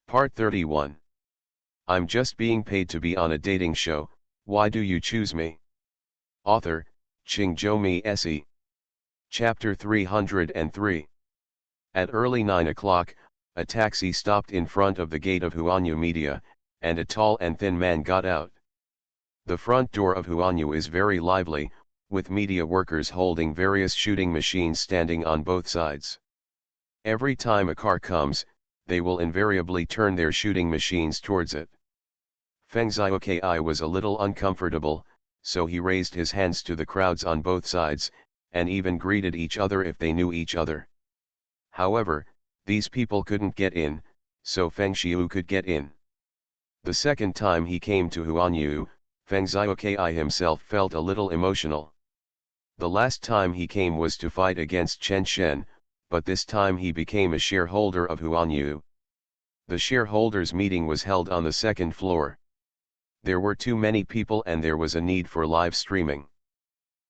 Part 31. I'm just being paid to be on a dating show, why do you choose me? Author, Chingjomi Se. Chapter 303. At early 9 o'clock, a taxi stopped in front of the gate of Huanyu Media, and a tall and thin man got out. The front door of Huanyu is very lively, with media workers holding various shooting machines standing on both sides. Every time a car comes, they will invariably turn their shooting machines towards it. Feng Xiaokai was a little uncomfortable, so he raised his hands to the crowds on both sides, and even greeted each other if they knew each other. However, these people couldn't get in, so Feng Xiu could get in. The second time he came to Huanyu, Feng Xiaokai himself felt a little emotional. The last time he came was to fight against Chen Shen, but this time he became a shareholder of Huanyu. The shareholders' meeting was held on the second floor. There were too many people and there was a need for live streaming.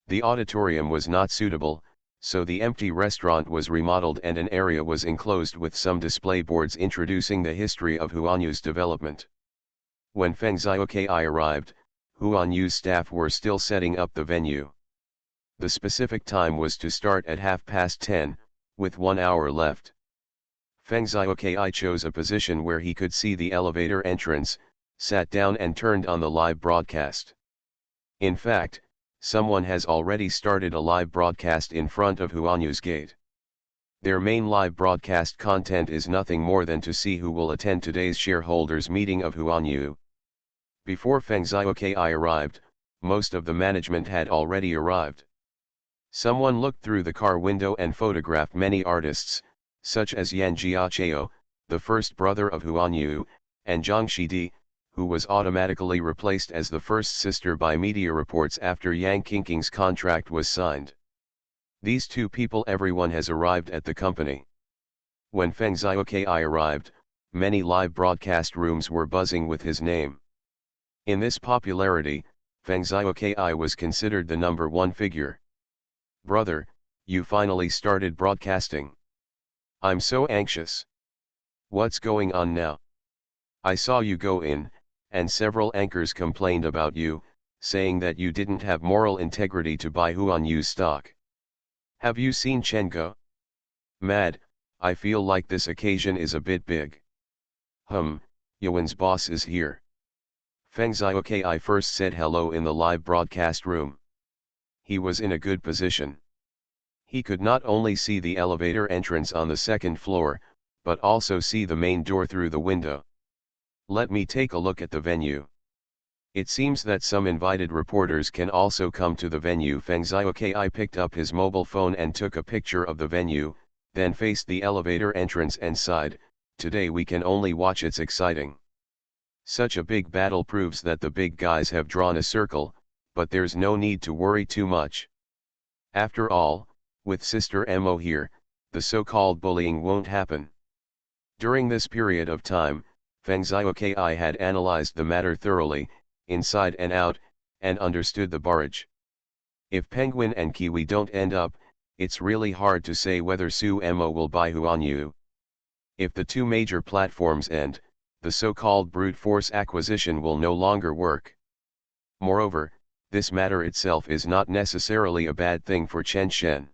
The auditorium was not suitable, so the empty restaurant was remodeled and an area was enclosed with some display boards introducing the history of Huanyu's development. When Feng Xiaokai arrived, Huanyu's staff were still setting up the venue. The specific time was to start at 10:30, with 1 hour left. Feng Xiaokai chose a position where he could see the elevator entrance, sat down and turned on the live broadcast. In fact, someone has already started a live broadcast in front of Huanyu's gate. Their main live broadcast content is nothing more than to see who will attend today's shareholders meeting of Huanyu. Before Feng Xiaokai arrived, most of the management had already arrived. Someone looked through the car window and photographed many artists, such as Yan Jiacheo, the first brother of Huanyu, and Zhang Shidi, who was automatically replaced as the first sister by media reports after Yang Qingqing's contract was signed. These two people everyone has arrived at the company. When Feng Xiaokai arrived, many live broadcast rooms were buzzing with his name. In this popularity, Feng Xiaokai was considered the number one figure. Brother, you finally started broadcasting. I'm so anxious. What's going on now? I saw you go in, and several anchors complained about you, saying that you didn't have moral integrity to buy Huanyu's stock. Have you seen Chen go? Mad, I feel like this occasion is a bit big. Yuan's boss is here. Feng Xiaokai first said hello in the live broadcast room. He was in a good position. He could not only see the elevator entrance on the second floor, but also see the main door through the window. Let me take a look at the venue. It seems that some invited reporters can also come to the venue. Feng Xiaokai picked up his mobile phone and took a picture of the venue, then faced the elevator entrance and sighed, today we can only watch, it's exciting. Such a big battle proves that the big guys have drawn a circle, but there's no need to worry too much. After all, with Sister Mo here, the so-called bullying won't happen. During this period of time, Feng Xiaokai had analyzed the matter thoroughly, inside and out, and understood the barrage. If Penguin and Kiwi don't end up, it's really hard to say whether Su Mo will buy Huanyu. If the two major platforms end, the so-called brute force acquisition will no longer work. Moreover, this matter itself is not necessarily a bad thing for Chen Shen.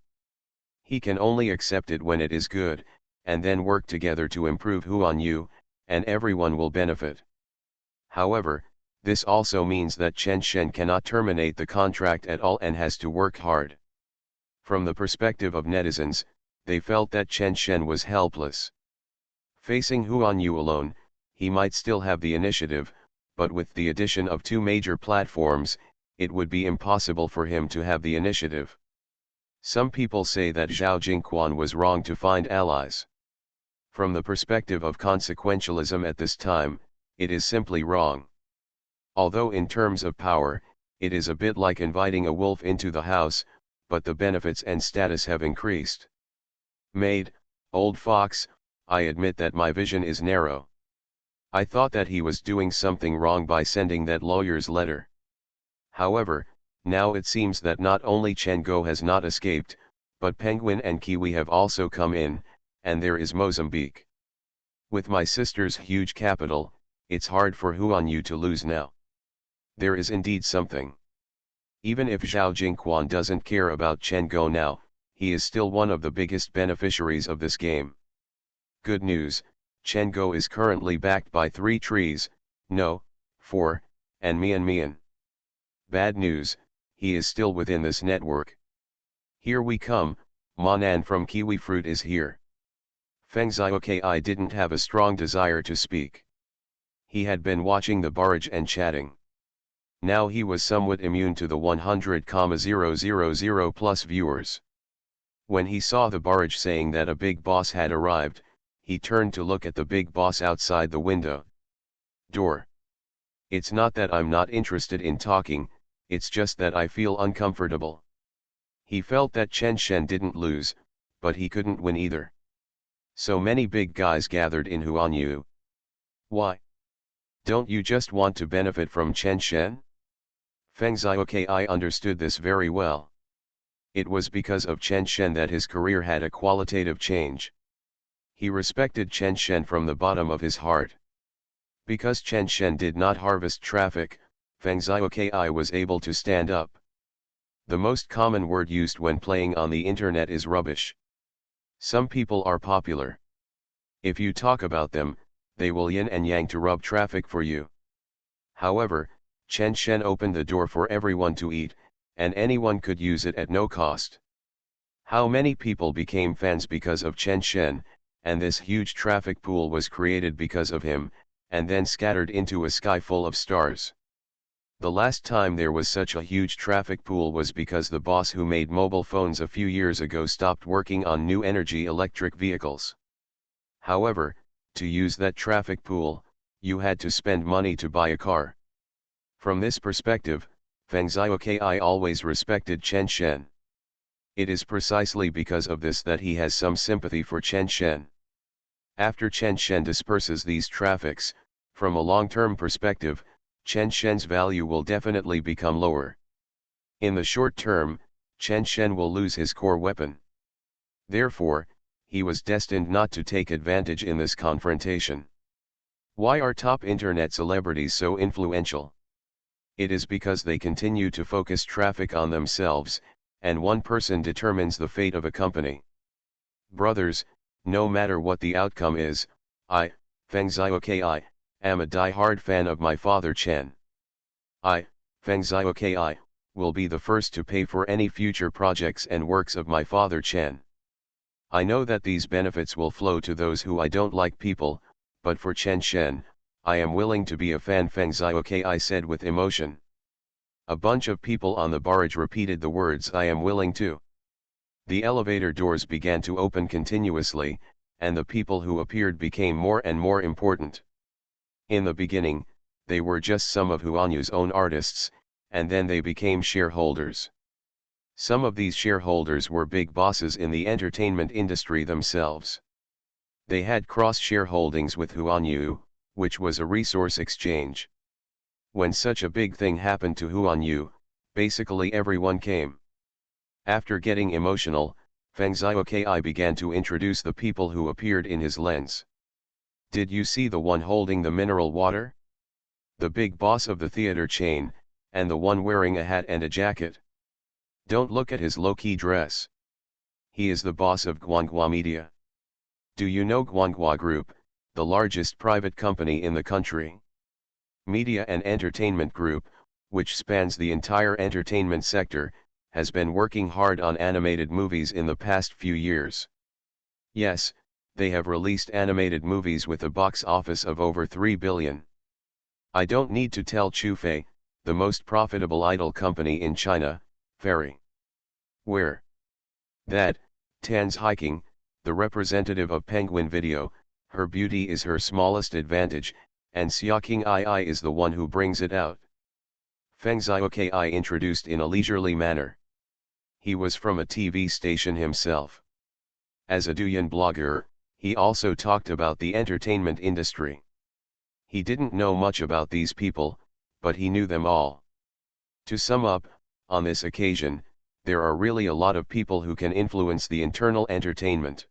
He can only accept it when it is good, and then work together to improve Huanyu, and everyone will benefit. However, this also means that Chen Shen cannot terminate the contract at all and has to work hard. From the perspective of netizens, they felt that Chen Shen was helpless. Facing Huanyu alone, he might still have the initiative, but with the addition of two major platforms, it would be impossible for him to have the initiative. Some people say that Zhao Jingquan was wrong to find allies. From the perspective of consequentialism at this time, it is simply wrong. Although in terms of power, it is a bit like inviting a wolf into the house, but the benefits and status have increased. Maid, old fox, I admit that my vision is narrow. I thought that he was doing something wrong by sending that lawyer's letter. However, now it seems that not only Chen Go has not escaped, but Penguin and Kiwi have also come in, and there is Mozambique. With my sister's huge capital, it's hard for Huan Yu to lose now. There is indeed something. Even if Zhao Jingquan doesn't care about Chen Go now, he is still one of the biggest beneficiaries of this game. Good news, Chen Go is currently backed by 3 trees, no, 4, and Mian Mian. Bad news, he is still within this network. Here we come, Manan from Kiwi Fruit is here. Feng Xiaokai didn't have a strong desire to speak. He had been watching the barrage and chatting. Now he was somewhat immune to the 100,000 plus viewers. When he saw the barrage saying that a big boss had arrived, he turned to look at the big boss outside the window. Door. It's not that I'm not interested in talking, it's just that I feel uncomfortable. He felt that Chen Shen didn't lose, but he couldn't win either. So many big guys gathered in Huan Yu. Why? Don't you just want to benefit from Chen Shen? Feng Xiaokai understood this very well. It was because of Chen Shen that his career had a qualitative change. He respected Chen Shen from the bottom of his heart. Because Chen Shen did not harvest traffic, Feng Xiaokai was able to stand up. The most common word used when playing on the internet is rubbish. Some people are popular. If you talk about them, they will yin and yang to rub traffic for you. However, Chen Shen opened the door for everyone to eat, and anyone could use it at no cost. How many people became fans because of Chen Shen, and this huge traffic pool was created because of him, and then scattered into a sky full of stars. The last time there was such a huge traffic pool was because the boss who made mobile phones a few years ago stopped working on new energy electric vehicles. However, to use that traffic pool, you had to spend money to buy a car. From this perspective, Feng Xiaokai always respected Chen Shen. It is precisely because of this that he has some sympathy for Chen Shen. After Chen Shen disperses these traffics, from a long-term perspective, Chen Shen's value will definitely become lower. In the short term, Chen Shen will lose his core weapon. Therefore, he was destined not to take advantage in this confrontation. Why are top internet celebrities so influential? It is because they continue to focus traffic on themselves, and one person determines the fate of a company. Brothers, no matter what the outcome is, I, Feng Xiaokai, am a die-hard fan of my father Chen. I, Feng Xiaokai, will be the first to pay for any future projects and works of my father Chen. I know that these benefits will flow to those who I don't like people, but for Chen Shen, I am willing to be a fan, Feng Xiaokai said with emotion. A bunch of people on the barrage repeated the words I am willing to. The elevator doors began to open continuously, and the people who appeared became more and more important. In the beginning, they were just some of Huan Yu's own artists, and then they became shareholders. Some of these shareholders were big bosses in the entertainment industry themselves. They had cross-shareholdings with Huan Yu, which was a resource exchange. When such a big thing happened to Huan Yu, basically everyone came. After getting emotional, Feng Xiaokai began to introduce the people who appeared in his lens. Did you see the one holding the mineral water? The big boss of the theater chain, and the one wearing a hat and a jacket. Don't look at his low-key dress. He is the boss of Guanghua Media. Do you know Guanghua Group, the largest private company in the country? Media and Entertainment Group, which spans the entire entertainment sector, has been working hard on animated movies in the past few years. Yes, they have released animated movies with a box office of over 3 billion. I don't need to tell Chufei, the most profitable idol company in China, Fairy. Where? That, Tan's hiking, the representative of Penguin Video, her beauty is her smallest advantage, and Xiaoqing Ai is the one who brings it out. Feng Xiaokai introduced in a leisurely manner. He was from a TV station himself. As a Douyin blogger, he also talked about the entertainment industry. He didn't know much about these people, but he knew them all. To sum up, on this occasion, there are really a lot of people who can influence the internal entertainment.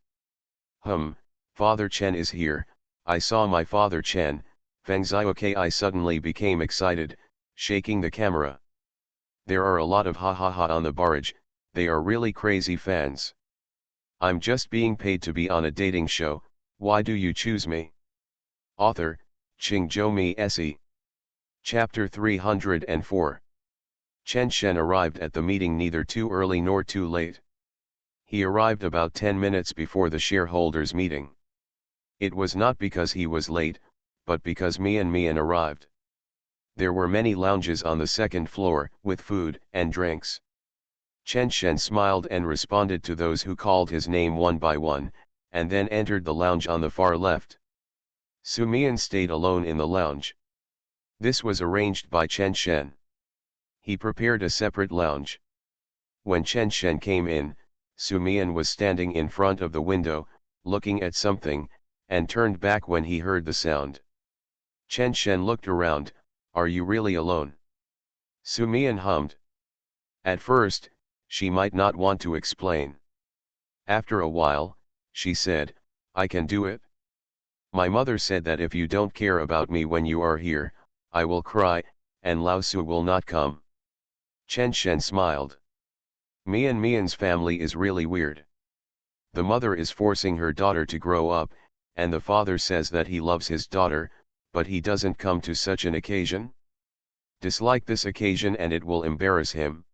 Father Chen is here, I saw my father Chen, Fengzioke. I suddenly became excited, shaking the camera. There are a lot of ha ha ha on the barrage, they are really crazy fans. I'm just being paid to be on a dating show, why do you choose me? Author, Qingzhou Se. Chapter 304. Chen Shen arrived at the meeting neither too early nor too late. He arrived about 10 minutes before the shareholders' meeting. It was not because he was late, but because Mian arrived. There were many lounges on the second floor, with food and drinks. Chen Shen smiled and responded to those who called his name one by one, and then entered the lounge on the far left. Su Mian stayed alone in the lounge. This was arranged by Chen Shen. He prepared a separate lounge. When Chen Shen came in, Su Mian was standing in front of the window, looking at something, and turned back when he heard the sound. Chen Shen looked around, are you really alone? Su Mian hummed. At first, she might not want to explain. After a while, she said, I can do it. My mother said that if you don't care about me when you are here, I will cry, and Lao Su will not come. Chen Shen smiled. Mian's family is really weird. The mother is forcing her daughter to grow up, and the father says that he loves his daughter, but he doesn't come to such an occasion. Dislike this occasion and it will embarrass him.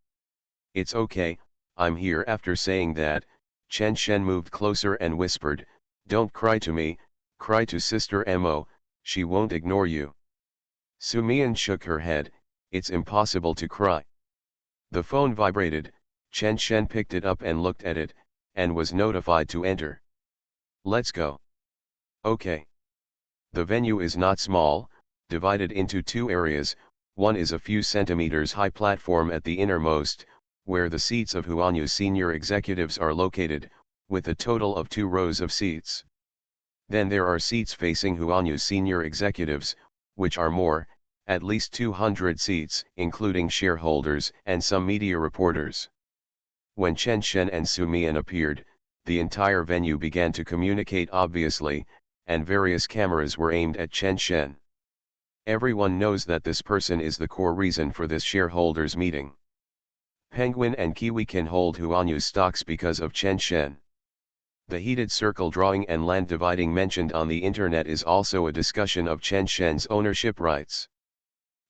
It's okay, I'm here. After saying that, Chen Shen moved closer and whispered, don't cry to me, cry to Sister Mo, she won't ignore you. Su Mian shook her head, it's impossible to cry. The phone vibrated, Chen Shen picked it up and looked at it, and was notified to enter. Let's go. Okay. The venue is not small, divided into two areas, one is a few centimeters high platform at the innermost, where the seats of Huanyu senior executives are located, with a total of 2 rows of seats. Then there are seats facing Huanyu senior executives, which are more, at least 200 seats, including shareholders and some media reporters. When Chen Shen and Su Mian appeared, the entire venue began to communicate obviously, and various cameras were aimed at Chen Shen. Everyone knows that this person is the core reason for this shareholders meeting. Penguin and Kiwi can hold Huanyu stocks because of Chen Shen. The heated circle drawing and land dividing mentioned on the internet is also a discussion of Chen Shen's ownership rights.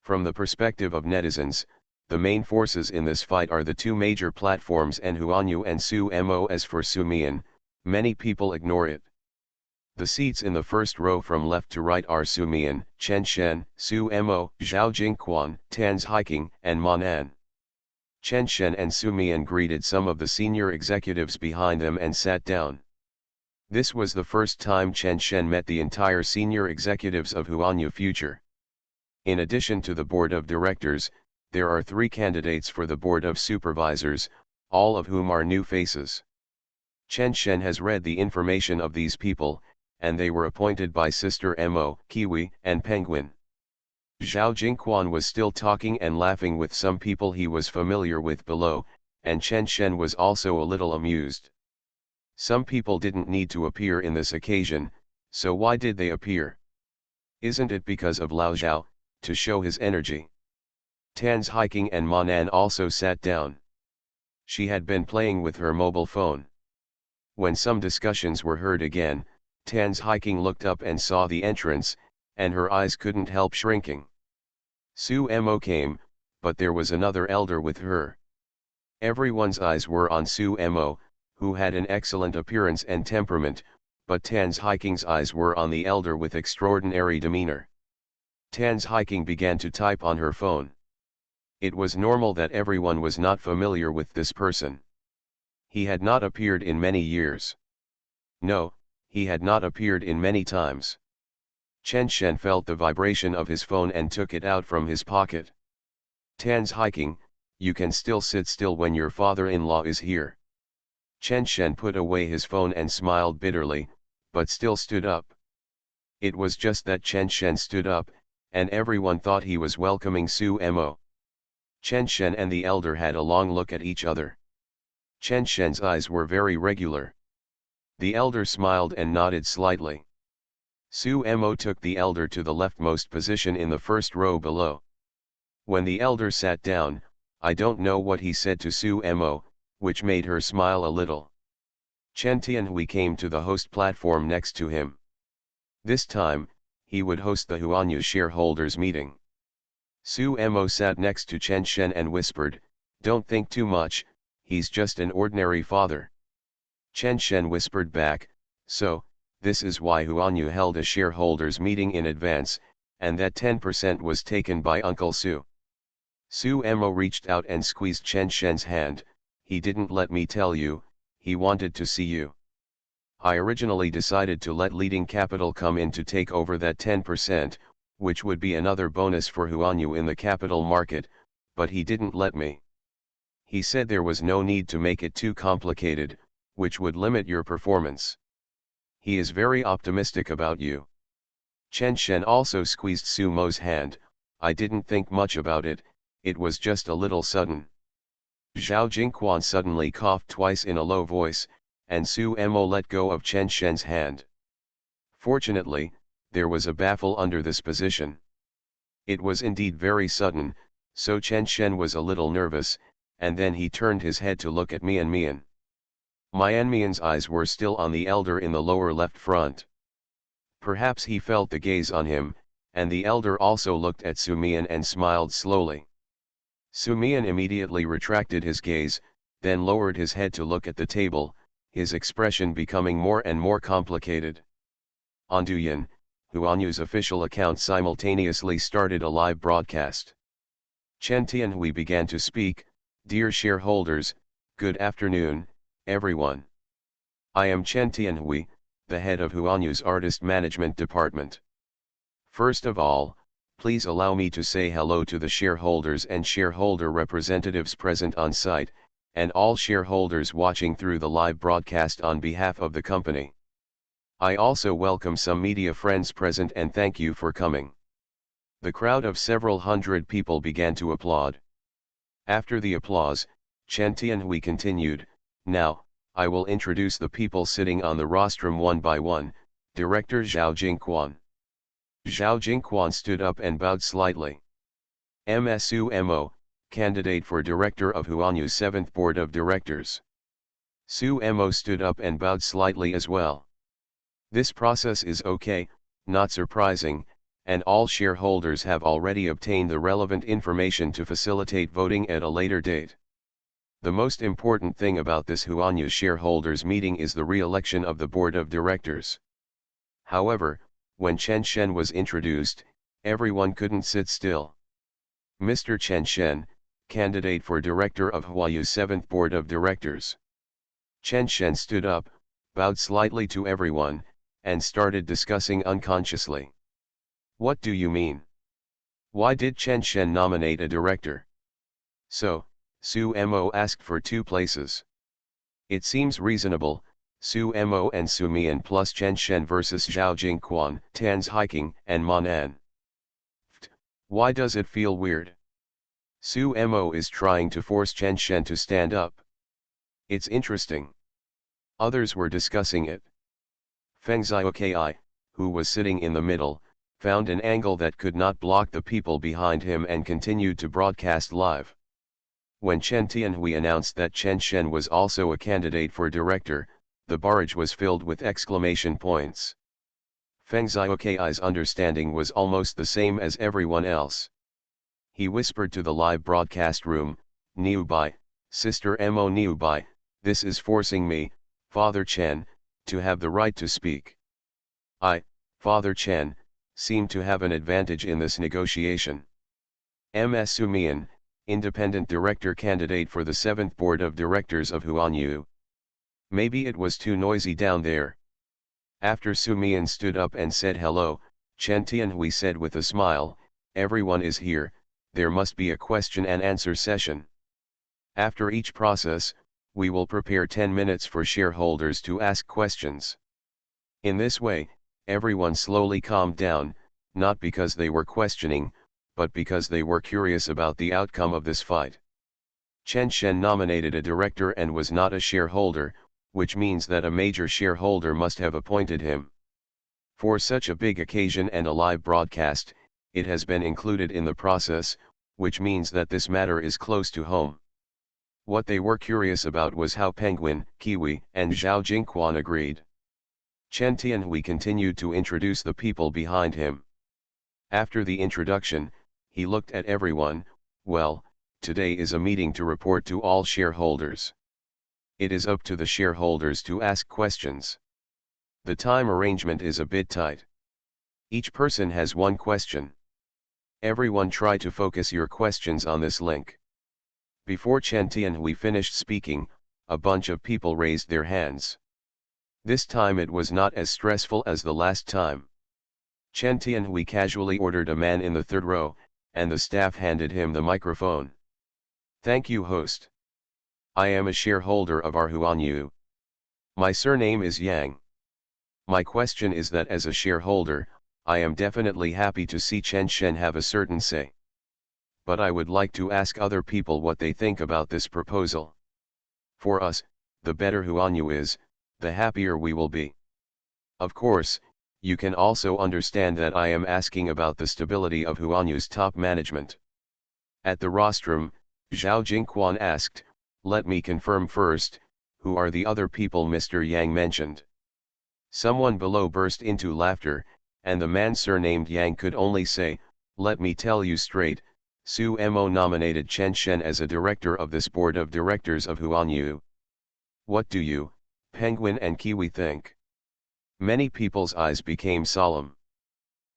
From the perspective of netizens, the main forces in this fight are the two major platforms and Huanyu and Su Mo. As for Su Mian, many people ignore it. The seats in the first row from left to right are Su Mian, Chen Shen, Su Mo, Zhao Jingquan, Tan's Hiking, and Manan. Chen Shen and Su Mian greeted some of the senior executives behind them and sat down. This was the first time Chen Shen met the entire senior executives of Huanyu Future. In addition to the board of directors, there are 3 candidates for the board of supervisors, all of whom are new faces. Chen Shen has read the information of these people, and they were appointed by Sister Mo, Kiwi, and Penguin. Zhao Jingquan was still talking and laughing with some people he was familiar with below, and Chen Shen was also a little amused. Some people didn't need to appear in this occasion, so why did they appear? Isn't it because of Lao Zhao, to show his energy? Tan's Hiking and Manan also sat down. She had been playing with her mobile phone. When some discussions were heard again, Tan's Hiking looked up and saw the entrance, and her eyes couldn't help shrinking. Su Mo came, but there was another elder with her. Everyone's eyes were on Su Mo, who had an excellent appearance and temperament, but Tan's Hiking's eyes were on the elder with extraordinary demeanor. Tan's Hiking began to type on her phone. It was normal that everyone was not familiar with this person. He had not appeared in many years. No, he had not appeared in many times. Chen Shen felt the vibration of his phone and took it out from his pocket. Tan's Hiking, you can still sit still when your father-in-law is here. Chen Shen put away his phone and smiled bitterly, but still stood up. It was just that Chen Shen stood up, and everyone thought he was welcoming Su Mo. Chen Shen and the elder had a long look at each other. Chen Shen's eyes were very regular. The elder smiled and nodded slightly. Su Mo took the elder to the leftmost position in the first row below. When the elder sat down, I don't know what he said to Su Mo, which made her smile a little. Chen Tianhui came to the host platform next to him. This time, he would host the Huanyu shareholders meeting. Su Mo sat next to Chen Shen and whispered, "Don't think too much, he's just an ordinary father." Chen Shen whispered back, "So, this is why Huanyu held a shareholders meeting in advance, and that 10% was taken by Uncle Su." Su Mo reached out and squeezed Chen Shen's hand. "He didn't let me tell you, he wanted to see you. I originally decided to let leading capital come in to take over that 10%, which would be another bonus for Huanyu in the capital market, but he didn't let me. He said there was no need to make it too complicated, which would limit your performance. He is very optimistic about you." Chen Shen also squeezed Su Mo's hand. "I didn't think much about it, it was just a little sudden." Zhao Jingquan suddenly coughed twice in a low voice, and Su Mo let go of Chen Shen's hand. Fortunately, there was a baffle under this position. It was indeed very sudden, so Chen Shen was a little nervous, and then he turned his head to look at Mian Mian. Mian Mian's eyes were still on the elder in the lower left front. Perhaps he felt the gaze on him, and the elder also looked at Su Mian and smiled slowly. Su Mian immediately retracted his gaze, then lowered his head to look at the table, his expression becoming more and more complicated. On Douyin, Huanyu's official account simultaneously started a live broadcast. Chen Tianhui began to speak. "Dear shareholders, good afternoon, everyone. I am Chen Tianhui, the head of Huanyu's Artist Management Department. First of all, please allow me to say hello to the shareholders and shareholder representatives present on site, and all shareholders watching through the live broadcast on behalf of the company. I also welcome some media friends present and thank you for coming." The crowd of several hundred people began to applaud. After the applause, Chen Tianhui continued, "Now, I will introduce the people sitting on the rostrum one by one. Director Zhao Jingquan." Zhao Jingquan stood up and bowed slightly. "Ms. Su Mo, candidate for director of Huanyu's 7th Board of Directors." Su Mo stood up and bowed slightly as well. "This process is okay, not surprising, and all shareholders have already obtained the relevant information to facilitate voting at a later date. The most important thing about this Huanyu shareholders meeting is the re-election of the board of directors." However, when Chen Shen was introduced, everyone couldn't sit still. "Mr. Chen Shen, candidate for director of Huanyu's 7th Board of Directors." Chen Shen stood up, bowed slightly to everyone, and started discussing unconsciously. "What do you mean? Why did Chen Shen nominate a director? So, Su Mo asked for 2 places. It seems reasonable, Su Mo and Su Mian plus Chen Shen versus Zhao Jingquan, Tan's Hiking and Manan. Why does it feel weird? Su Mo is trying to force Chen Shen to stand up. It's interesting." Others were discussing it. Feng Xiaoki, who was sitting in the middle, found an angle that could not block the people behind him and continued to broadcast live. When Chen Tianhui announced that Chen Shen was also a candidate for director, the barrage was filled with exclamation points. Feng Xiaoki's understanding was almost the same as everyone else. He whispered to the live broadcast room, "Niubai, Sister Mo Niubai, this is forcing me, Father Chen, to have the right to speak. I, Father Chen, seem to have an advantage in this negotiation. Ms. Su Mian, independent director candidate for the 7th Board of Directors of Huanyu. Maybe it was too noisy down there." After Su Mian stood up and said hello, Chen Tianhui said with a smile, "Everyone is here, there must be a question and answer session. After each process, we will prepare 10 minutes for shareholders to ask questions." In this way, everyone slowly calmed down, not because they were questioning, but because they were curious about the outcome of this fight. Chen Shen nominated a director and was not a shareholder, which means that a major shareholder must have appointed him. For such a big occasion and a live broadcast, it has been included in the process, which means that this matter is close to home. What they were curious about was how Penguin, Kiwi, and Zhao Jingquan agreed. Chen Tianhui continued to introduce the people behind him. After the introduction, he looked at everyone. Well, today is a meeting to report to all shareholders. It is up to the shareholders to ask questions. The time arrangement is a bit tight. Each person has one question. Everyone try to focus your questions on this link. Before Chen Tianhui finished speaking, a bunch of people raised their hands. This time it was not as stressful as the last time. Chen Tianhui casually ordered a man in the third row, and the staff handed him the microphone. Thank you, host. I am a shareholder of our Huanyu. My surname is Yang. My question is that as a shareholder, I am definitely happy to see Chen Shen have a certain say. But I would like to ask other people what they think about this proposal. For us, the better Huanyu is, the happier we will be. Of course, you can also understand that I am asking about the stability of Huanyu's top management. At the rostrum, Zhao Jingquan asked, let me confirm first, who are the other people Mr. Yang mentioned? Someone below burst into laughter, and the man surnamed Yang could only say, let me tell you straight, Su Mo nominated Chen Shen as a director of this board of directors of Huanyu. What do you, Penguin and Kiwi think? Many people's eyes became solemn.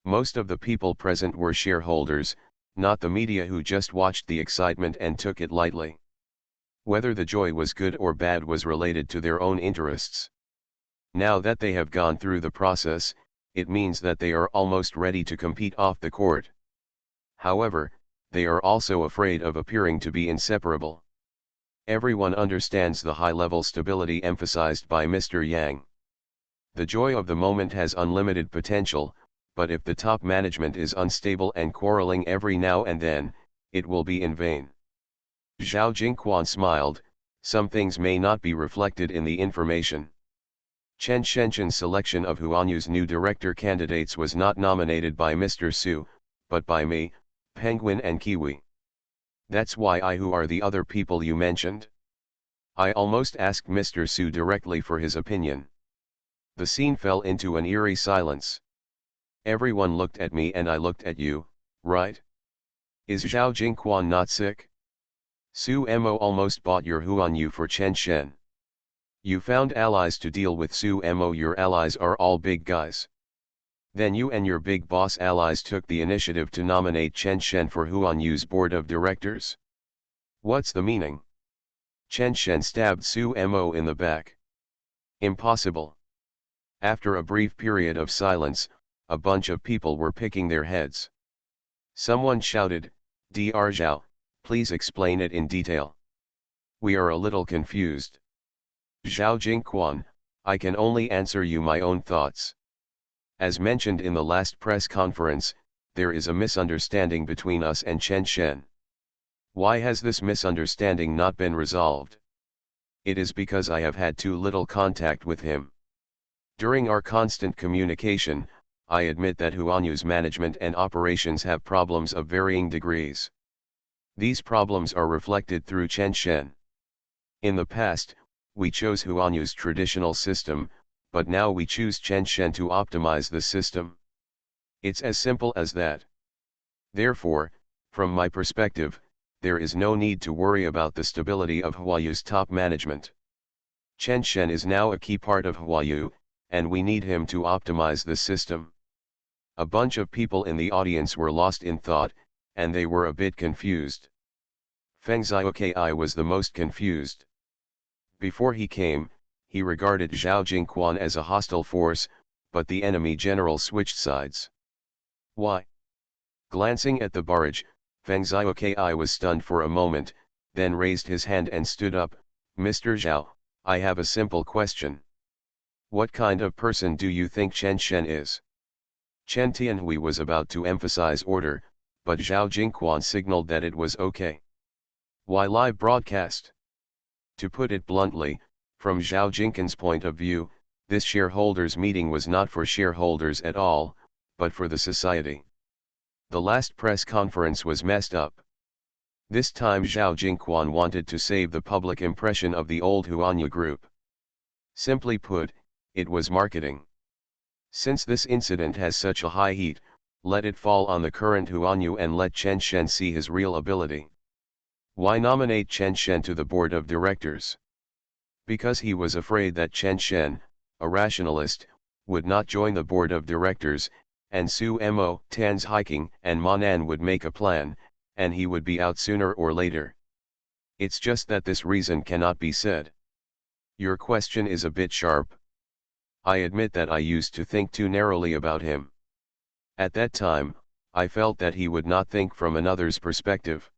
Most of the people present were shareholders, not the media who just watched the excitement and took it lightly. Whether the joy was good or bad was related to their own interests. Now that they have gone through the process, it means that they are almost ready to compete off the court. However, they are also afraid of appearing to be inseparable. Everyone understands the high-level stability emphasized by Mr. Yang. The joy of the moment has unlimited potential, but if the top management is unstable and quarreling every now and then, it will be in vain. Zhao Jingquan smiled. Some things may not be reflected in the information. Chen Shenshen's selection of Huanyu's new director candidates was not nominated by Mr. Su, but by me, Penguin and Kiwi. That's why who are the other people you mentioned? I almost asked Mr. Su directly for his opinion. The scene fell into an eerie silence. Everyone looked at me and I looked at you, right? Is Zhao Jingquan not sick? Su Mo almost bought your Huanyu for Chen Shen. You found allies to deal with Su Mo. Your allies are all big guys. Then you and your big boss allies took the initiative to nominate Chen Shen for Huanyu's board of directors. What's the meaning? Chen Shen stabbed Su Mo in the back. Impossible. After a brief period of silence, a bunch of people were picking their heads. Someone shouted, Dr. Zhao, please explain it in detail. We are a little confused. Zhao Jingquan, I can only answer you my own thoughts. As mentioned in the last press conference, there is a misunderstanding between us and Chen Shen. Why has this misunderstanding not been resolved? It is because I have had too little contact with him. During our constant communication, I admit that Huanyu's management and operations have problems of varying degrees. These problems are reflected through Chen Shen. In the past, we chose Huanyu's traditional system, but now we choose Chen Shen to optimize the system. It's as simple as that. Therefore, from my perspective, there is no need to worry about the stability of Huanyu's top management. Chen Shen is now a key part of Huanyu, and we need him to optimize the system. A bunch of people in the audience were lost in thought, and they were a bit confused. Feng Xiaokai was the most confused. Before he came, he regarded Zhao Jingquan as a hostile force, but the enemy general switched sides. Why? Glancing at the barrage, Feng Xiaokai was stunned for a moment, then raised his hand and stood up. Mr. Zhao, I have a simple question. What kind of person do you think Chen Shen is? Chen Tianhui was about to emphasize order, but Zhao Jingquan signaled that it was okay. Why live broadcast? To put it bluntly, from Zhao Jingquan's point of view, This shareholders meeting was not for shareholders at all, but for the society. The last press conference was messed up. This time Zhao Jingquan wanted to save the public impression of the old Huanyu group. Simply put, it was marketing. Since this incident has such a high heat, let it fall on the current Huanyu and let Chen Shen see his real ability. Why nominate Chen Shen to the board of directors? Because he was afraid that Chen Shen, a rationalist, would not join the board of directors, and Su Mo, Tan's hiking and Manan would make a plan, and he would be out sooner or later. It's just that this reason cannot be said. Your question is a bit sharp. I admit that I used to think too narrowly about him. At that time, I felt that he would not think from another's perspective.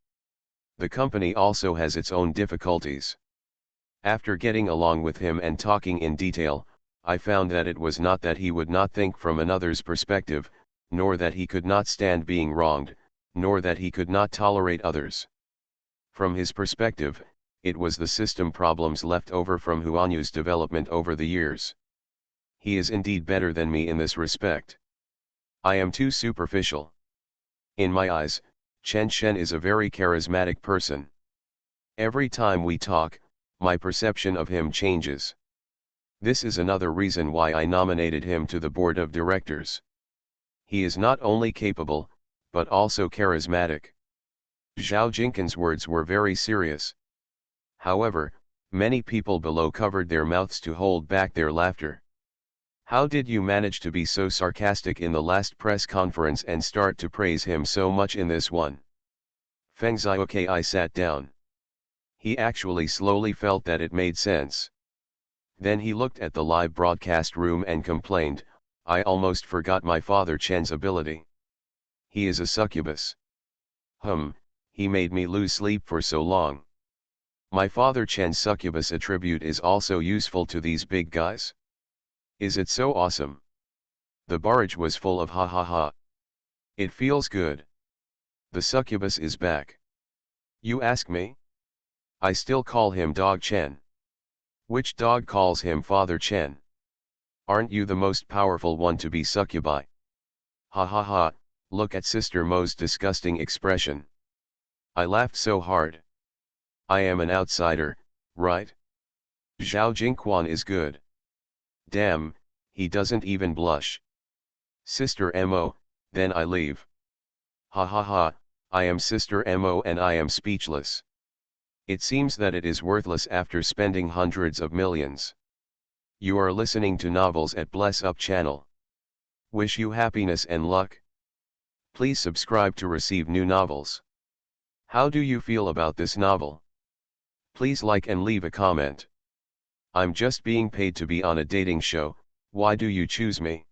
The company also has its own difficulties. After getting along with him and talking in detail, I found that it was not that he would not think from another's perspective, nor that he could not stand being wronged, nor that he could not tolerate others. From his perspective, it was the system problems left over from Huanyu's development over the years. He is indeed better than me in this respect. I am too superficial. In my eyes, Chen Shen is a very charismatic person. Every time we talk, my perception of him changes. This is another reason why I nominated him to the board of directors. He is not only capable, but also charismatic. Zhao Jingquan's words were very serious. However, many people below covered their mouths to hold back their laughter. How did you manage to be so sarcastic in the last press conference and start to praise him so much in this one? Feng Xiaokai sat down. He actually slowly felt that it made sense. Then he looked at the live broadcast room and complained, I almost forgot my father Chen's ability. He is a succubus. He made me lose sleep for so long. My father Chen's succubus attribute is also useful to these big guys? Is it so awesome? The barrage was full of ha ha ha. It feels good. The succubus is back. You ask me? I still call him Dog Chen. Which dog calls him Father Chen? Aren't you the most powerful one to be succubi? Ha ha ha, look at Sister Mo's disgusting expression. I laughed so hard. I am an outsider, right? Zhao Jingquan is good. Damn, he doesn't even blush. Sister Mo, then I leave. Ha ha ha, I am Sister Mo and I am speechless. It seems that it is worthless after spending hundreds of millions. You are listening to Novels at Bless Up channel. Wish you happiness and luck. Please subscribe to receive new novels. How do you feel about this novel? Please like and leave a comment. I'm just being paid to be on a dating show, why do you choose me?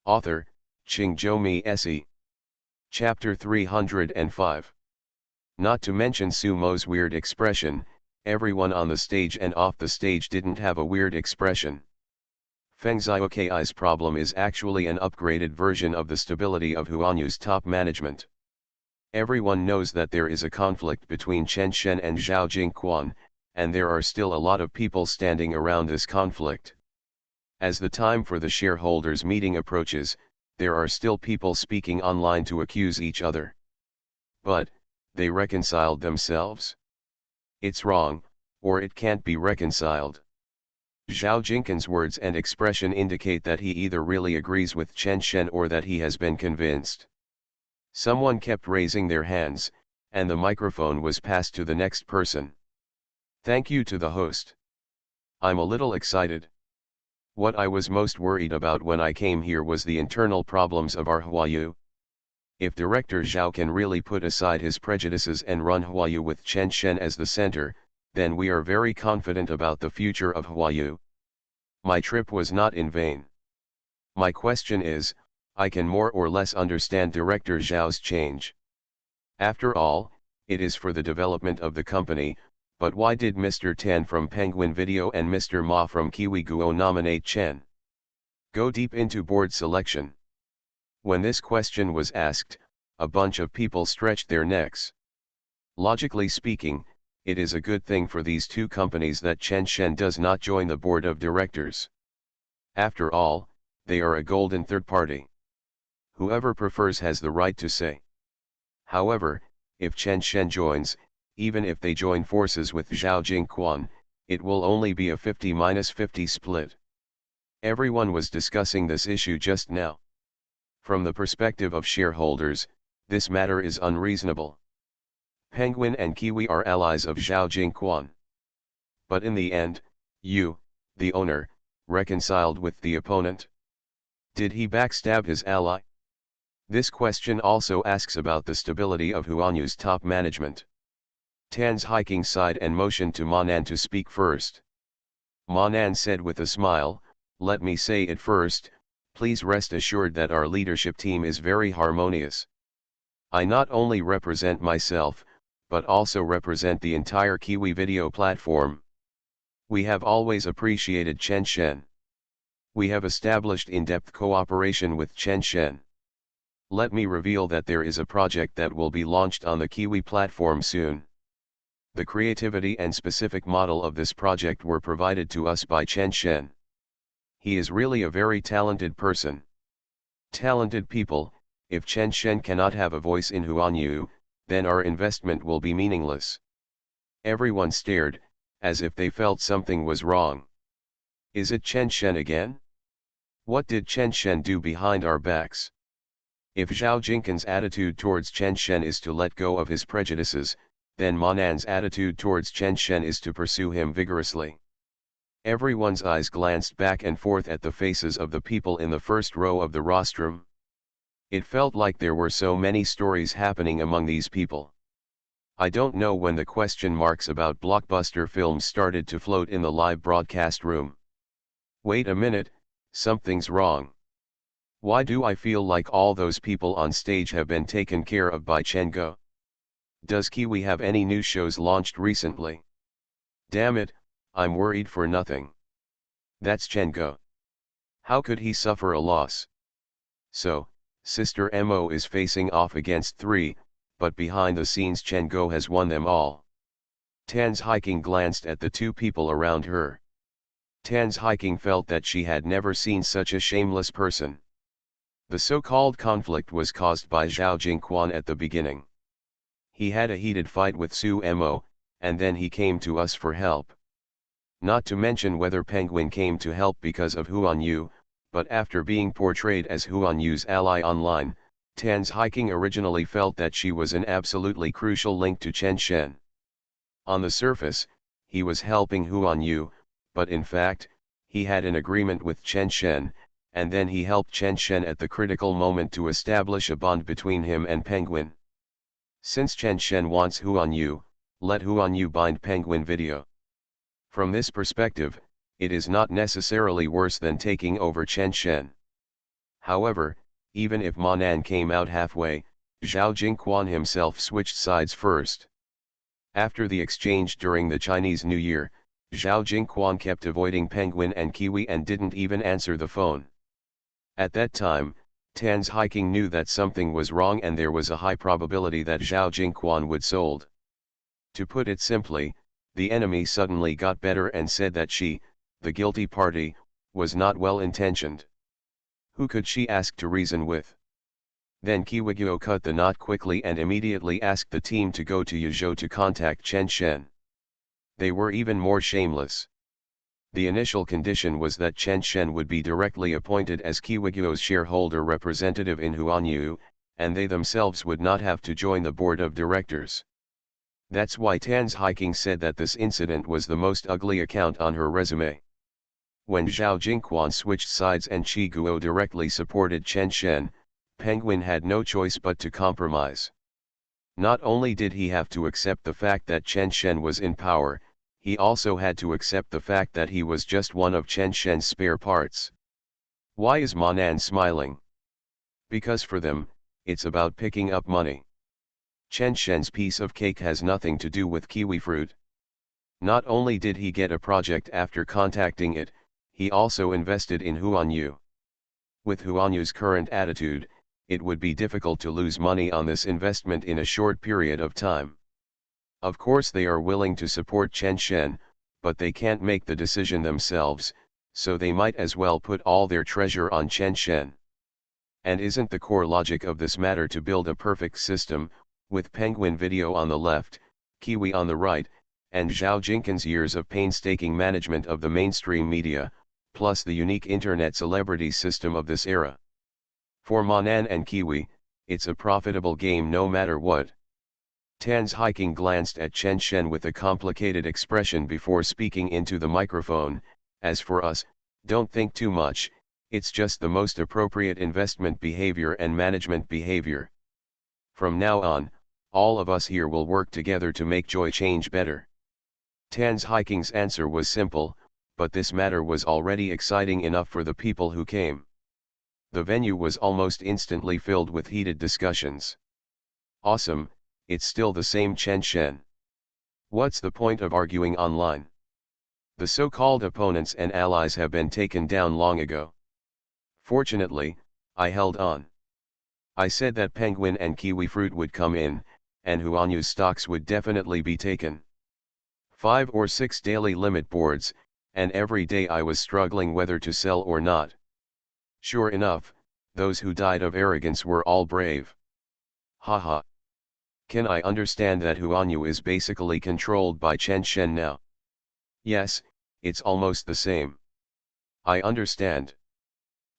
Author, Qingzhou Mi Se. Chapter 305. Not to mention Sumo's weird expression, everyone on the stage and off the stage didn't have a weird expression. Feng Xiaokai's problem is actually an upgraded version of the stability of Huanyu's top management. Everyone knows that there is a conflict between Chen Shen and Zhao Jingquan, and there are still a lot of people standing around this conflict. As the time for the shareholders meeting approaches, there are still people speaking online to accuse each other. But, they reconciled themselves? It's wrong, or it can't be reconciled. Zhao Jingquan's words and expression indicate that he either really agrees with Chen Shen or that he has been convinced. Someone kept raising their hands, and the microphone was passed to the next person. Thank you to the host. I'm a little excited. What I was most worried about when I came here was the internal problems of our Huayu. If Director Zhao can really put aside his prejudices and run Huayu with Chen Shen as the center, then we are very confident about the future of Huayu. My trip was not in vain. My question is, I can more or less understand Director Zhao's change. After all, it is for the development of the company, but why did Mr. Tan from Penguin Video and Mr. Ma from Kiwi Guo nominate Chen? Go deep into board selection. When this question was asked, a bunch of people stretched their necks. Logically speaking, it is a good thing for these two companies that Chen Shen does not join the board of directors. After all, they are a golden third party. Whoever prefers has the right to say. However, if Chen Shen joins, even if they join forces with Zhao Jingquan, it will only be a 50-50 split. Everyone was discussing this issue just now. From the perspective of shareholders, this matter is unreasonable. Penguin and Kiwi are allies of Zhao Jingquan. But in the end, you, the owner, reconciled with the opponent? Did he backstab his ally? This question also asks about the stability of Huanyu's top management. Tan's hiking sighed and motioned to Manan to speak first. Manan said with a smile, "Let me say it first, please rest assured that our leadership team is very harmonious. I not only represent myself, but also represent the entire Kiwi video platform. We have always appreciated Chen Shen. We have established in-depth cooperation with Chen Shen. Let me reveal that there is a project that will be launched on the Kiwi platform soon. The creativity and specific model of this project were provided to us by Chen Shen. He is really a very talented person. Talented people, if Chen Shen cannot have a voice in Huanyu, then our investment will be meaningless." Everyone stared, as if they felt something was wrong. Is it Chen Shen again? What did Chen Shen do behind our backs? If Zhao Jingquan's attitude towards Chen Shen is to let go of his prejudices, then Manan's attitude towards Chen Shen is to pursue him vigorously. Everyone's eyes glanced back and forth at the faces of the people in the first row of the rostrum. It felt like there were so many stories happening among these people. I don't know when the question marks about blockbuster films started to float in the live broadcast room. Wait a minute, something's wrong. Why do I feel like all those people on stage have been taken care of by Chen Go? Does Kiwi have any new shows launched recently? Damn it, I'm worried for nothing. That's Chen Go. How could he suffer a loss? So, Sister Mo is facing off against 3, but behind the scenes Chen Go has won them all. Tan's hiking glanced at the two people around her. Tan's hiking felt that she had never seen such a shameless person. The so-called conflict was caused by Zhao Jingquan at the beginning. He had a heated fight with Su Mo, and then he came to us for help. Not to mention whether Penguin came to help because of Huanyu, but after being portrayed as Huanyu's ally online, Tan's hiking originally felt that she was an absolutely crucial link to Chen Shen. On the surface, he was helping Huanyu, but in fact, he had an agreement with Chen Shen, and then he helped Chen Shen at the critical moment to establish a bond between him and Penguin. Since Chen Shen wants Huanyu, let Huanyu bind Penguin Video. From this perspective, it is not necessarily worse than taking over Chen Shen. However, even if Manan came out halfway, Zhao Jingquan himself switched sides first. After the exchange during the Chinese New Year, Zhao Jingquan kept avoiding Penguin and Kiwi and didn't even answer the phone. At that time, Tan's hiking knew that something was wrong and there was a high probability that Zhao Jingquan would sold. To put it simply, the enemy suddenly got better and said that she, the guilty party, was not well intentioned. Who could she ask to reason with? Then Kiwiguo cut the knot quickly and immediately asked the team to go to Yuzhou to contact Chen Shen. They were even more shameless. The initial condition was that Chen Shen would be directly appointed as Kiwiguo's shareholder representative in Huanyu, and they themselves would not have to join the board of directors. That's why Tan's hiking said that this incident was the most ugly account on her resume. When Zhao Jingquan switched sides and Qi Guo directly supported Chen Shen, Penguin had no choice but to compromise. Not only did he have to accept the fact that Chen Shen was in power, he also had to accept the fact that he was just one of Chen Shen's spare parts. Why is Manan smiling? Because for them, it's about picking up money. Chen Shen's piece of cake has nothing to do with kiwi fruit. Not only did he get a project after contacting it, he also invested in Huanyu. With Huanyu's current attitude, it would be difficult to lose money on this investment in a short period of time. Of course they are willing to support Chen Shen, but they can't make the decision themselves, so they might as well put all their treasure on Chen Shen. And isn't the core logic of this matter to build a perfect system, with Penguin Video on the left, Kiwi on the right, and Zhao Jinkin's years of painstaking management of the mainstream media, plus the unique internet celebrity system of this era? For Manan and Kiwi, it's a profitable game no matter what. Tan's Hiking glanced at Chen Shen with a complicated expression before speaking into the microphone. As for us, don't think too much, it's just the most appropriate investment behavior and management behavior. From now on, all of us here will work together to make Joy change better. Tan's Hiking's answer was simple, but this matter was already exciting enough for the people who came. The venue was almost instantly filled with heated discussions. Awesome, it's still the same Chen Shen. What's the point of arguing online? The so-called opponents and allies have been taken down long ago. Fortunately, I held on. I said that Penguin and Kiwi Fruit would come in, and Huanyu's stocks would definitely be taken. 5 or 6 daily limit boards, and every day I was struggling whether to sell or not. Sure enough, those who died of arrogance were all brave. Haha. Can I understand that Huanyu is basically controlled by Chen Shen now? Yes, it's almost the same. I understand.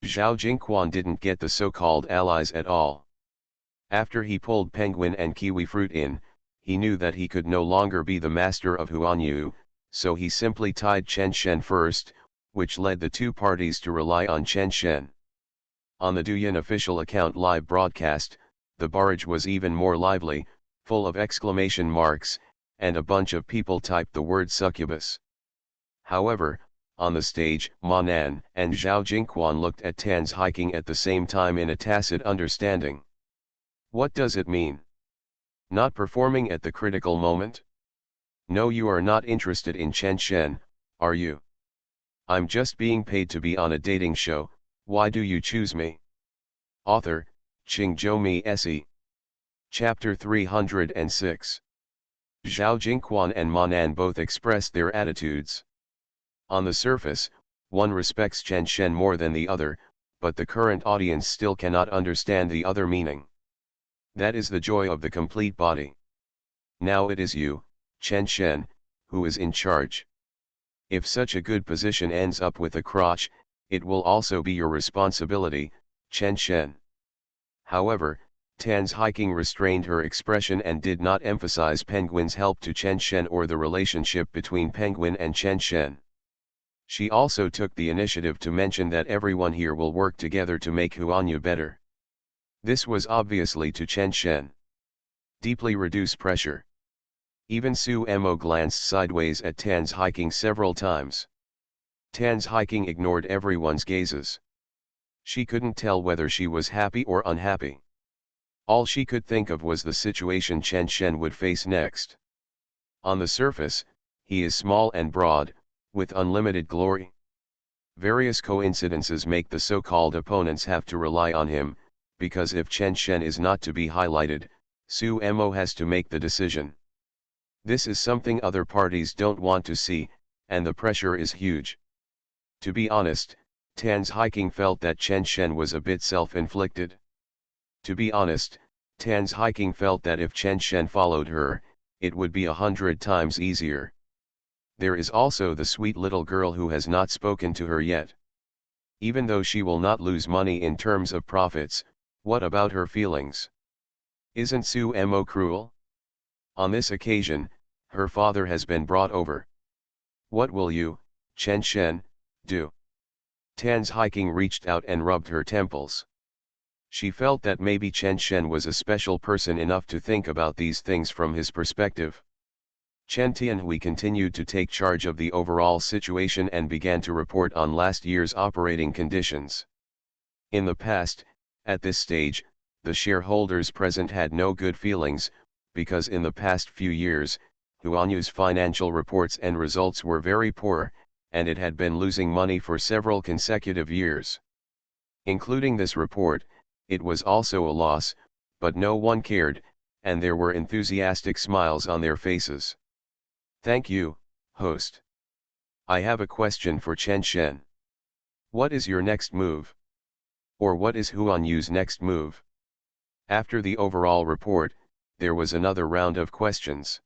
Zhao Jingquan didn't get the so-called allies at all. After he pulled Penguin and Kiwi Fruit in, he knew that he could no longer be the master of Huanyu, so he simply tied Chen Shen first, which led the two parties to rely on Chen Shen. On the Douyin official account live broadcast, the barrage was even more lively, full of exclamation marks, and a bunch of people typed the word succubus. However, on the stage, Manan and Zhao Jingquan looked at Tan's Hiking at the same time in a tacit understanding. What does it mean? Not performing at the critical moment? No, you are not interested in Chen Shen, are you? I'm just being paid to be on a dating show, why do you choose me? Author, Qingzhou Mi Se. Chapter 306. Zhao Jingquan and Manan both expressed their attitudes. On the surface, one respects Chen Shen more than the other, but the current audience still cannot understand the other meaning. That is the joy of the complete body. Now it is you, Chen Shen, who is in charge. If such a good position ends up with a crotch, it will also be your responsibility, Chen Shen. However, Tan's Hiking restrained her expression and did not emphasize Penguin's help to Chen Shen or the relationship between Penguin and Chen Shen. She also took the initiative to mention that everyone here will work together to make Huanyu better. This was obviously to Chen Shen. Deeply reduce pressure. Even Su Mo glanced sideways at Tan's Hiking several times. Tan's Hiking ignored everyone's gazes. She couldn't tell whether she was happy or unhappy. All she could think of was the situation Chen Shen would face next. On the surface, he is small and broad, with unlimited glory. Various coincidences make the so-called opponents have to rely on him, because if Chen Shen is not to be highlighted, Su Mo has to make the decision. This is something other parties don't want to see, and the pressure is huge. To be honest, Tan's Hiking felt that Chen Shen was a bit self-inflicted. To be honest, Tan's Hiking felt that if Chen Shen followed her, it would be 100 times easier. There is also the sweet little girl who has not spoken to her yet. Even though she will not lose money in terms of profits, what about her feelings? Isn't Su Mo cruel? On this occasion, her father has been brought over. What will you, Chen Shen, do? Tan's Hiking reached out and rubbed her temples. She felt that maybe Chen Shen was a special person enough to think about these things from his perspective. Chen Tianhui continued to take charge of the overall situation and began to report on last year's operating conditions. In the past, at this stage, the shareholders present had no good feelings, because in the past few years, Huanyu's financial reports and results were very poor, and it had been losing money for several consecutive years. Including this report, it was also a loss, but no one cared, and there were enthusiastic smiles on their faces. Thank you, host. I have a question for Chen Shen. What is your next move? Or what is Huanyu's next move? After the overall report, there was another round of questions.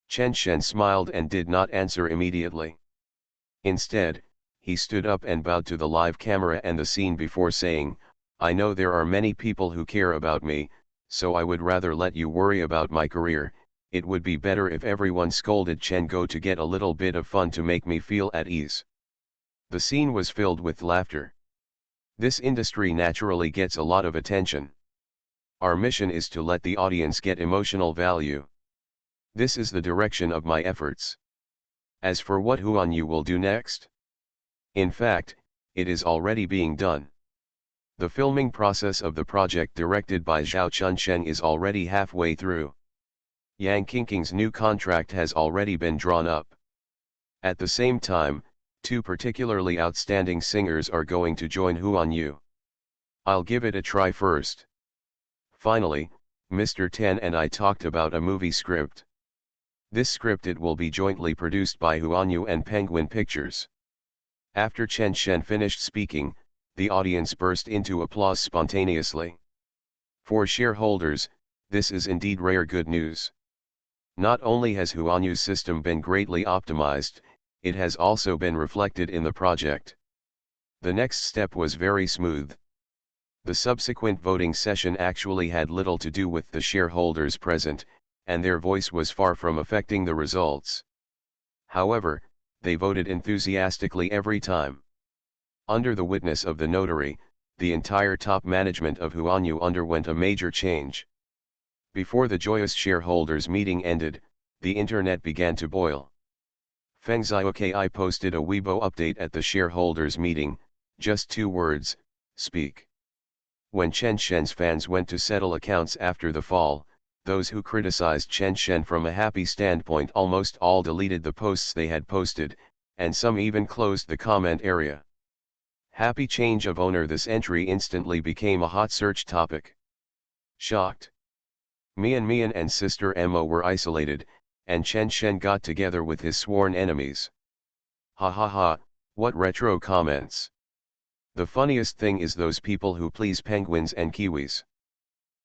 Chen Shen smiled and did not answer immediately. Instead, he stood up and bowed to the live camera and the scene before saying, I know there are many people who care about me, so I would rather let you worry about my career. It would be better if everyone scolded Chen Go to get a little bit of fun to make me feel at ease. The scene was filled with laughter. This industry naturally gets a lot of attention. Our mission is to let the audience get emotional value. This is the direction of my efforts. As for what Huanyu will do next? In fact, it is already being done. The filming process of the project directed by Zhao Chunsheng is already halfway through. Yang Qingqing's new contract has already been drawn up. At the same time, two particularly outstanding singers are going to join Huanyu. I'll give it a try first. Finally, Mr. Tan and I talked about a movie script. This script it will be jointly produced by Huanyu and Penguin Pictures. After Chen Shen finished speaking, the audience burst into applause spontaneously. For shareholders, this is indeed rare good news. Not only has Huanyu's system been greatly optimized, it has also been reflected in the project. The next step was very smooth. The subsequent voting session actually had little to do with the shareholders present, and their voice was far from affecting the results. However, they voted enthusiastically every time. Under the witness of the notary, the entire top management of Huanyu underwent a major change. Before the joyous shareholders meeting ended, the internet began to boil. Feng Xiaoki posted a Weibo update at the shareholders meeting, just 2 words, speak. When Chen Shen's fans went to settle accounts after the fall, those who criticized Chen Shen from a happy standpoint almost all deleted the posts they had posted, and some even closed the comment area. Happy change of owner. This entry instantly became a hot search topic. Shocked. Mian and sister Mo were isolated, and Chen Shen got together with his sworn enemies. Ha ha ha, what retro comments. The funniest thing is those people who please penguins and kiwis.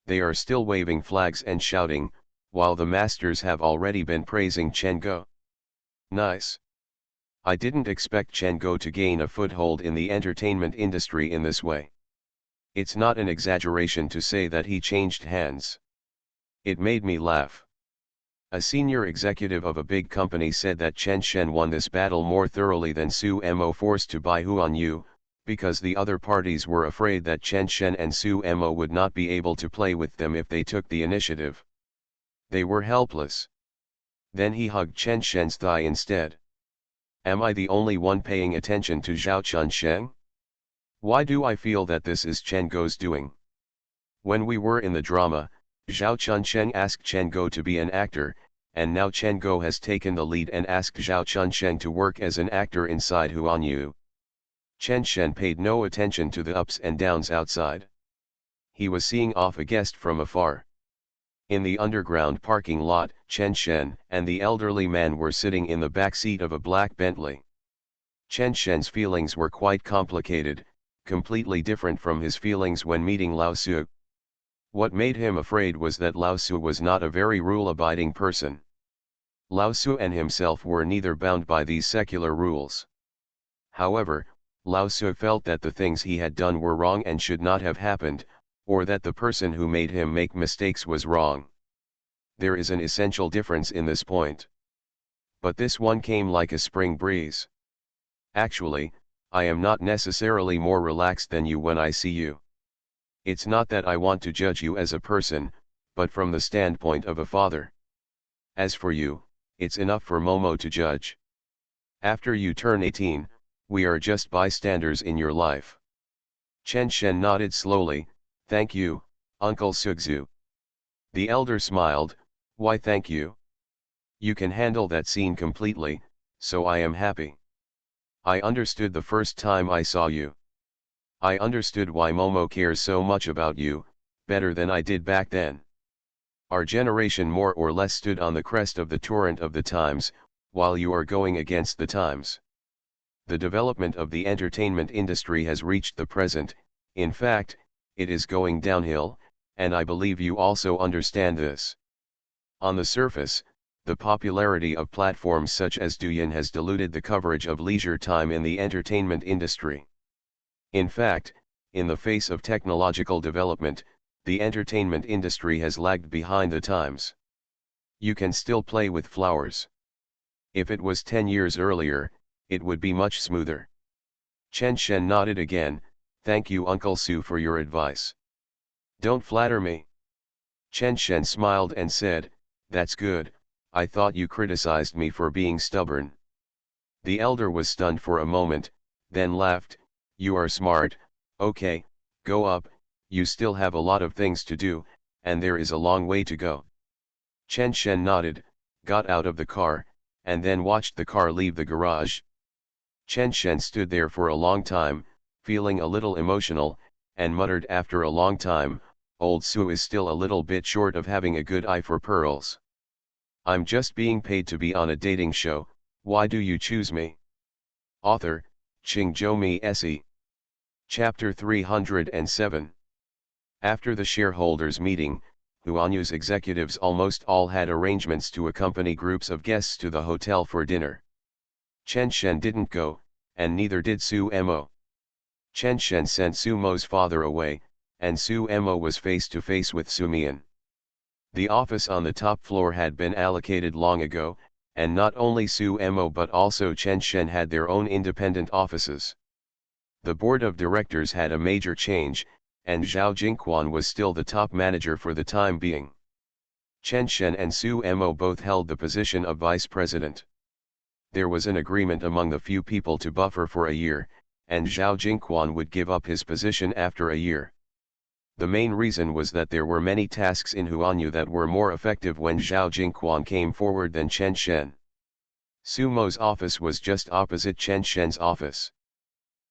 They are still waving flags and shouting, while the masters have already been praising Chen Go. Nice. I didn't expect Chen Go to gain a foothold in the entertainment industry in this way. It's not an exaggeration to say that he changed hands. It made me laugh. A senior executive of a big company said that Chen Shen won this battle more thoroughly than Su Mo forced to buy Huanyu, because the other parties were afraid that Chen Shen and Su Mo would not be able to play with them if they took the initiative. They were helpless. Then he hugged Chen Shen's thigh instead. Am I the only one paying attention to Zhao Chunsheng? Why do I feel that this is Chen Go's doing? When we were in the drama, Zhao Chunsheng asked Chen Go to be an actor, and now Chen Go has taken the lead and asked Zhao Chunsheng to work as an actor inside Huanyu. Chen Shen paid no attention to the ups and downs outside. He was seeing off a guest from afar. In the underground parking lot, Chen Shen and the elderly man were sitting in the back seat of a black Bentley. Chen Shen's feelings were quite complicated, completely different from his feelings when meeting Lao Su. What made him afraid was that Lao Su was not a very rule-abiding person. Lao Su and himself were neither bound by these secular rules. However, Lao Su felt that the things he had done were wrong and should not have happened, or that the person who made him make mistakes was wrong. There is an essential difference in this point. But this one came like a spring breeze. Actually, I am not necessarily more relaxed than you when I see you. It's not that I want to judge you as a person, but from the standpoint of a father. As for you, it's enough for Momo to judge. After you turn 18, we are just bystanders in your life. Chen Shen nodded slowly. Thank you, Uncle Sugzu. The elder smiled. Why thank you? You can handle that scene completely, so I am happy. I understood the first time I saw you. I understood why Momo cares so much about you, better than I did back then. Our generation more or less stood on the crest of the torrent of the times, while you are going against the times. The development of the entertainment industry has reached the present, in fact, it is going downhill, and I believe you also understand this. On the surface, the popularity of platforms such as Douyin has diluted the coverage of leisure time in the entertainment industry. In fact, in the face of technological development, the entertainment industry has lagged behind the times. You can still play with flowers. If it was 10 years earlier, it would be much smoother. Chen Shen nodded again. Thank you Uncle Su for your advice. Don't flatter me. Chen Shen smiled and said, that's good, I thought you criticized me for being stubborn. The elder was stunned for a moment, then laughed, you are smart, okay, go up, you still have a lot of things to do, and there is a long way to go. Chen Shen nodded, got out of the car, and then watched the car leave the garage. Chen Shen stood there for a long time, feeling a little emotional, and muttered after a long time, old Su is still a little bit short of having a good eye for pearls. I'm just being paid to be on a dating show, why do you choose me? Author, Qingzhou Mi Se. Chapter 307. After the shareholders' meeting, Huanyu's executives almost all had arrangements to accompany groups of guests to the hotel for dinner. Chen Shen didn't go, and neither did Su Mo. Chen Shen sent Su Mo's father away, and Su Mo was face to face with Su Mian. The office on the top floor had been allocated long ago, and not only Su Mo but also Chen Shen had their own independent offices. The board of directors had a major change, and Zhao Jingquan was still the top manager for the time being. Chen Shen and Su Mo both held the position of vice president. There was an agreement among the few people to buffer for a year, and Zhao Jingquan would give up his position after a year. The main reason was that there were many tasks in Huanyu that were more effective when Zhao Jingquan came forward than Chen Shen. Su Mo's office was just opposite Chen Shen's office.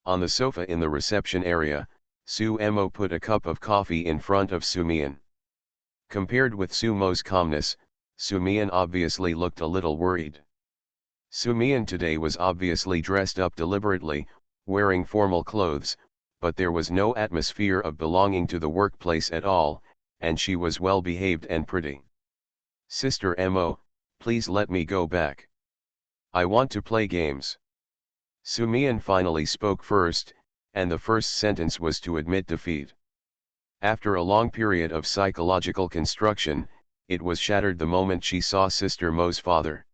On the sofa in the reception area, Su Mo put a cup of coffee in front of Su Mian. Compared with Su Mo's calmness, Su Mian obviously looked a little worried. Su Mian today was obviously dressed up deliberately, wearing formal clothes, but there was no atmosphere of belonging to the workplace at all, and she was well behaved and pretty. Sister Mo, please let me go back. I want to play games. Su Mian finally spoke first, and the first sentence was to admit defeat. After a long period of psychological construction, it was shattered the moment she saw Sister Mo's father.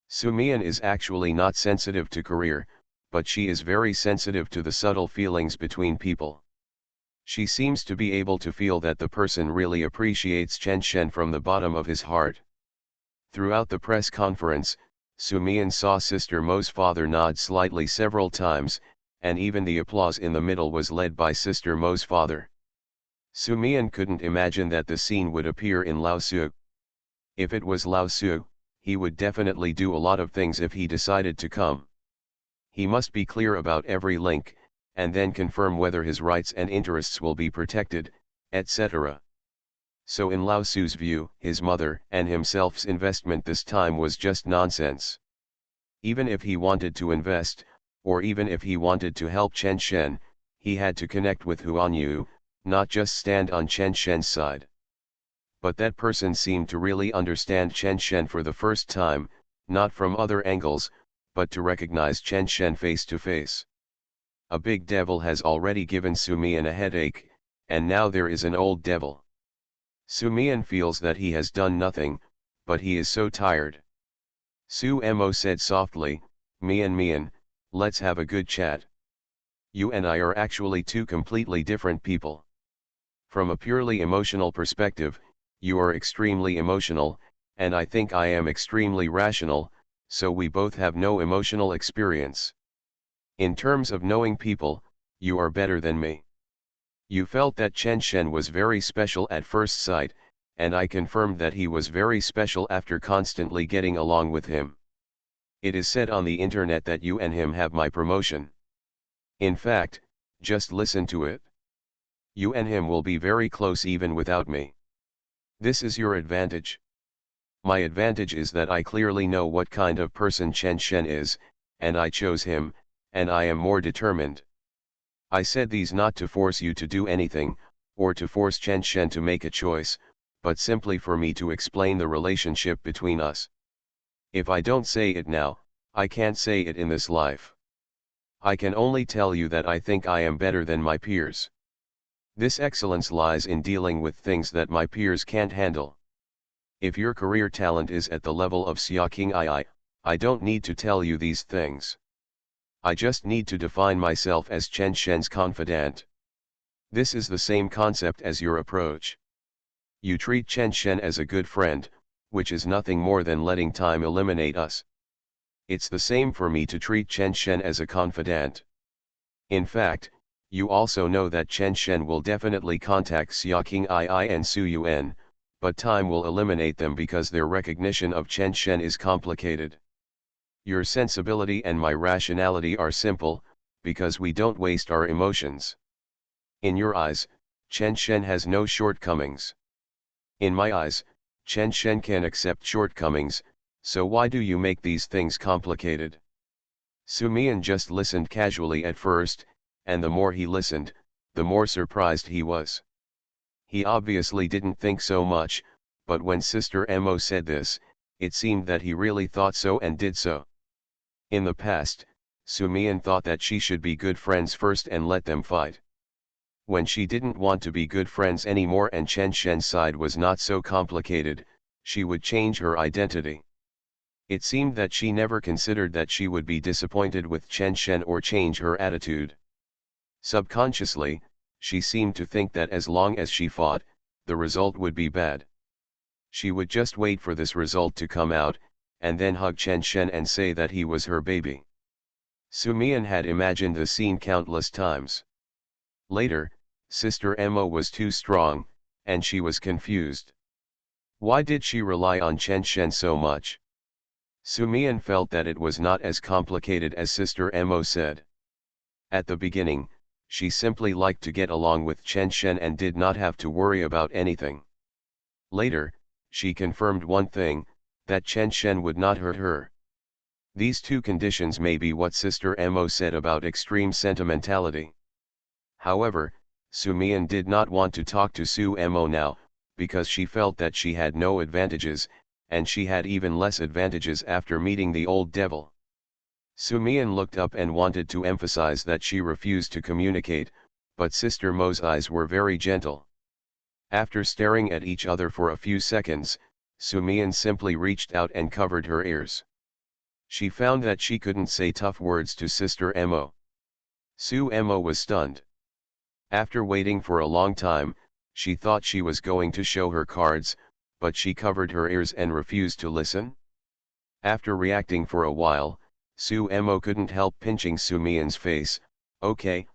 Su Mian is actually not sensitive to career, but she is very sensitive to the subtle feelings between people. She seems to be able to feel that the person really appreciates Chen Shen from the bottom of his heart. Throughout the press conference, Su Mian saw Sister Mo's father nod slightly several times, and even the applause in the middle was led by Sister Mo's father. Su Mian couldn't imagine that the scene would appear in Lao Su. If it was Lao Su, he would definitely do a lot of things if he decided to come. He must be clear about every link, and then confirm whether his rights and interests will be protected, etc. So in Lao Su's view, his mother and himself's investment this time was just nonsense. Even if he wanted to invest, or even if he wanted to help Chen Shen, he had to connect with Huanyu, not just stand on Chen Shen's side. But that person seemed to really understand Chen Shen for the first time, not from other angles, but to recognize Chen Shen face to face. A big devil has already given Su Mian a headache, and now there is an old devil. Su Mian feels that he has done nothing, but he is so tired. Su Mo said softly, Mian, let's have a good chat. You and I are actually two completely different people. From a purely emotional perspective, you are extremely emotional, and I think I am extremely rational, so we both have no emotional experience. In terms of knowing people, you are better than me. You felt that Chen Shen was very special at first sight, and I confirmed that he was very special after constantly getting along with him. It is said on the internet that you and him have my promotion. In fact, just listen to it. You and him will be very close even without me. This is your advantage. My advantage is that I clearly know what kind of person Chen Shen is, and I chose him, and I am more determined. I said these not to force you to do anything, or to force Chen Shen to make a choice, but simply for me to explain the relationship between us. If I don't say it now, I can't say it in this life. I can only tell you that I think I am better than my peers. This excellence lies in dealing with things that my peers can't handle. If your career talent is at the level of Xia King I don't need to tell you these things. I just need to define myself as Chen Shen's confidant. This is the same concept as your approach. You treat Chen Shen as a good friend, which is nothing more than letting time eliminate us. It's the same for me to treat Chen Shen as a confidant. In fact, you also know that Chen Shen will definitely contact Xia King II and Su Yuan, but time will eliminate them because their recognition of Chen Shen is complicated. Your sensibility and my rationality are simple, because we don't waste our emotions. In your eyes, Chen Shen has no shortcomings. In my eyes, Chen Shen can accept shortcomings, so why do you make these things complicated? Su Mian just listened casually at first, and the more he listened, the more surprised he was. He obviously didn't think so much, but when Sister Mo said this, it seemed that he really thought so and did so. In the past, Su Mian thought that she should be good friends first and let them fight. When she didn't want to be good friends anymore and Chen Shen's side was not so complicated, she would change her identity. It seemed that she never considered that she would be disappointed with Chen Shen or change her attitude. Subconsciously, she seemed to think that as long as she fought, the result would be bad. She would just wait for this result to come out, and then hug Chen Shen and say that he was her baby. Su Mian had imagined the scene countless times. Later, Sister Mo was too strong, and she was confused. Why did she rely on Chen Shen so much? Su Mian felt that it was not as complicated as Sister Mo said. At the beginning, she simply liked to get along with Chen Shen and did not have to worry about anything. Later, she confirmed one thing, that Chen Shen would not hurt her. These two conditions may be what Sister Mo said about extreme sentimentality. However, Su Mian did not want to talk to Su Mo now, because she felt that she had no advantages, and she had even less advantages after meeting the old devil. Su Mian looked up and wanted to emphasize that she refused to communicate, but Sister Mo's eyes were very gentle. After staring at each other for a few seconds, Su Mian simply reached out and covered her ears. She found that she couldn't say tough words to Sister Mo. Su Mo was stunned. After waiting for a long time, she thought she was going to show her cards, but she covered her ears and refused to listen. After reacting for a while, Su Mo couldn't help pinching Su Mian's face. Okay,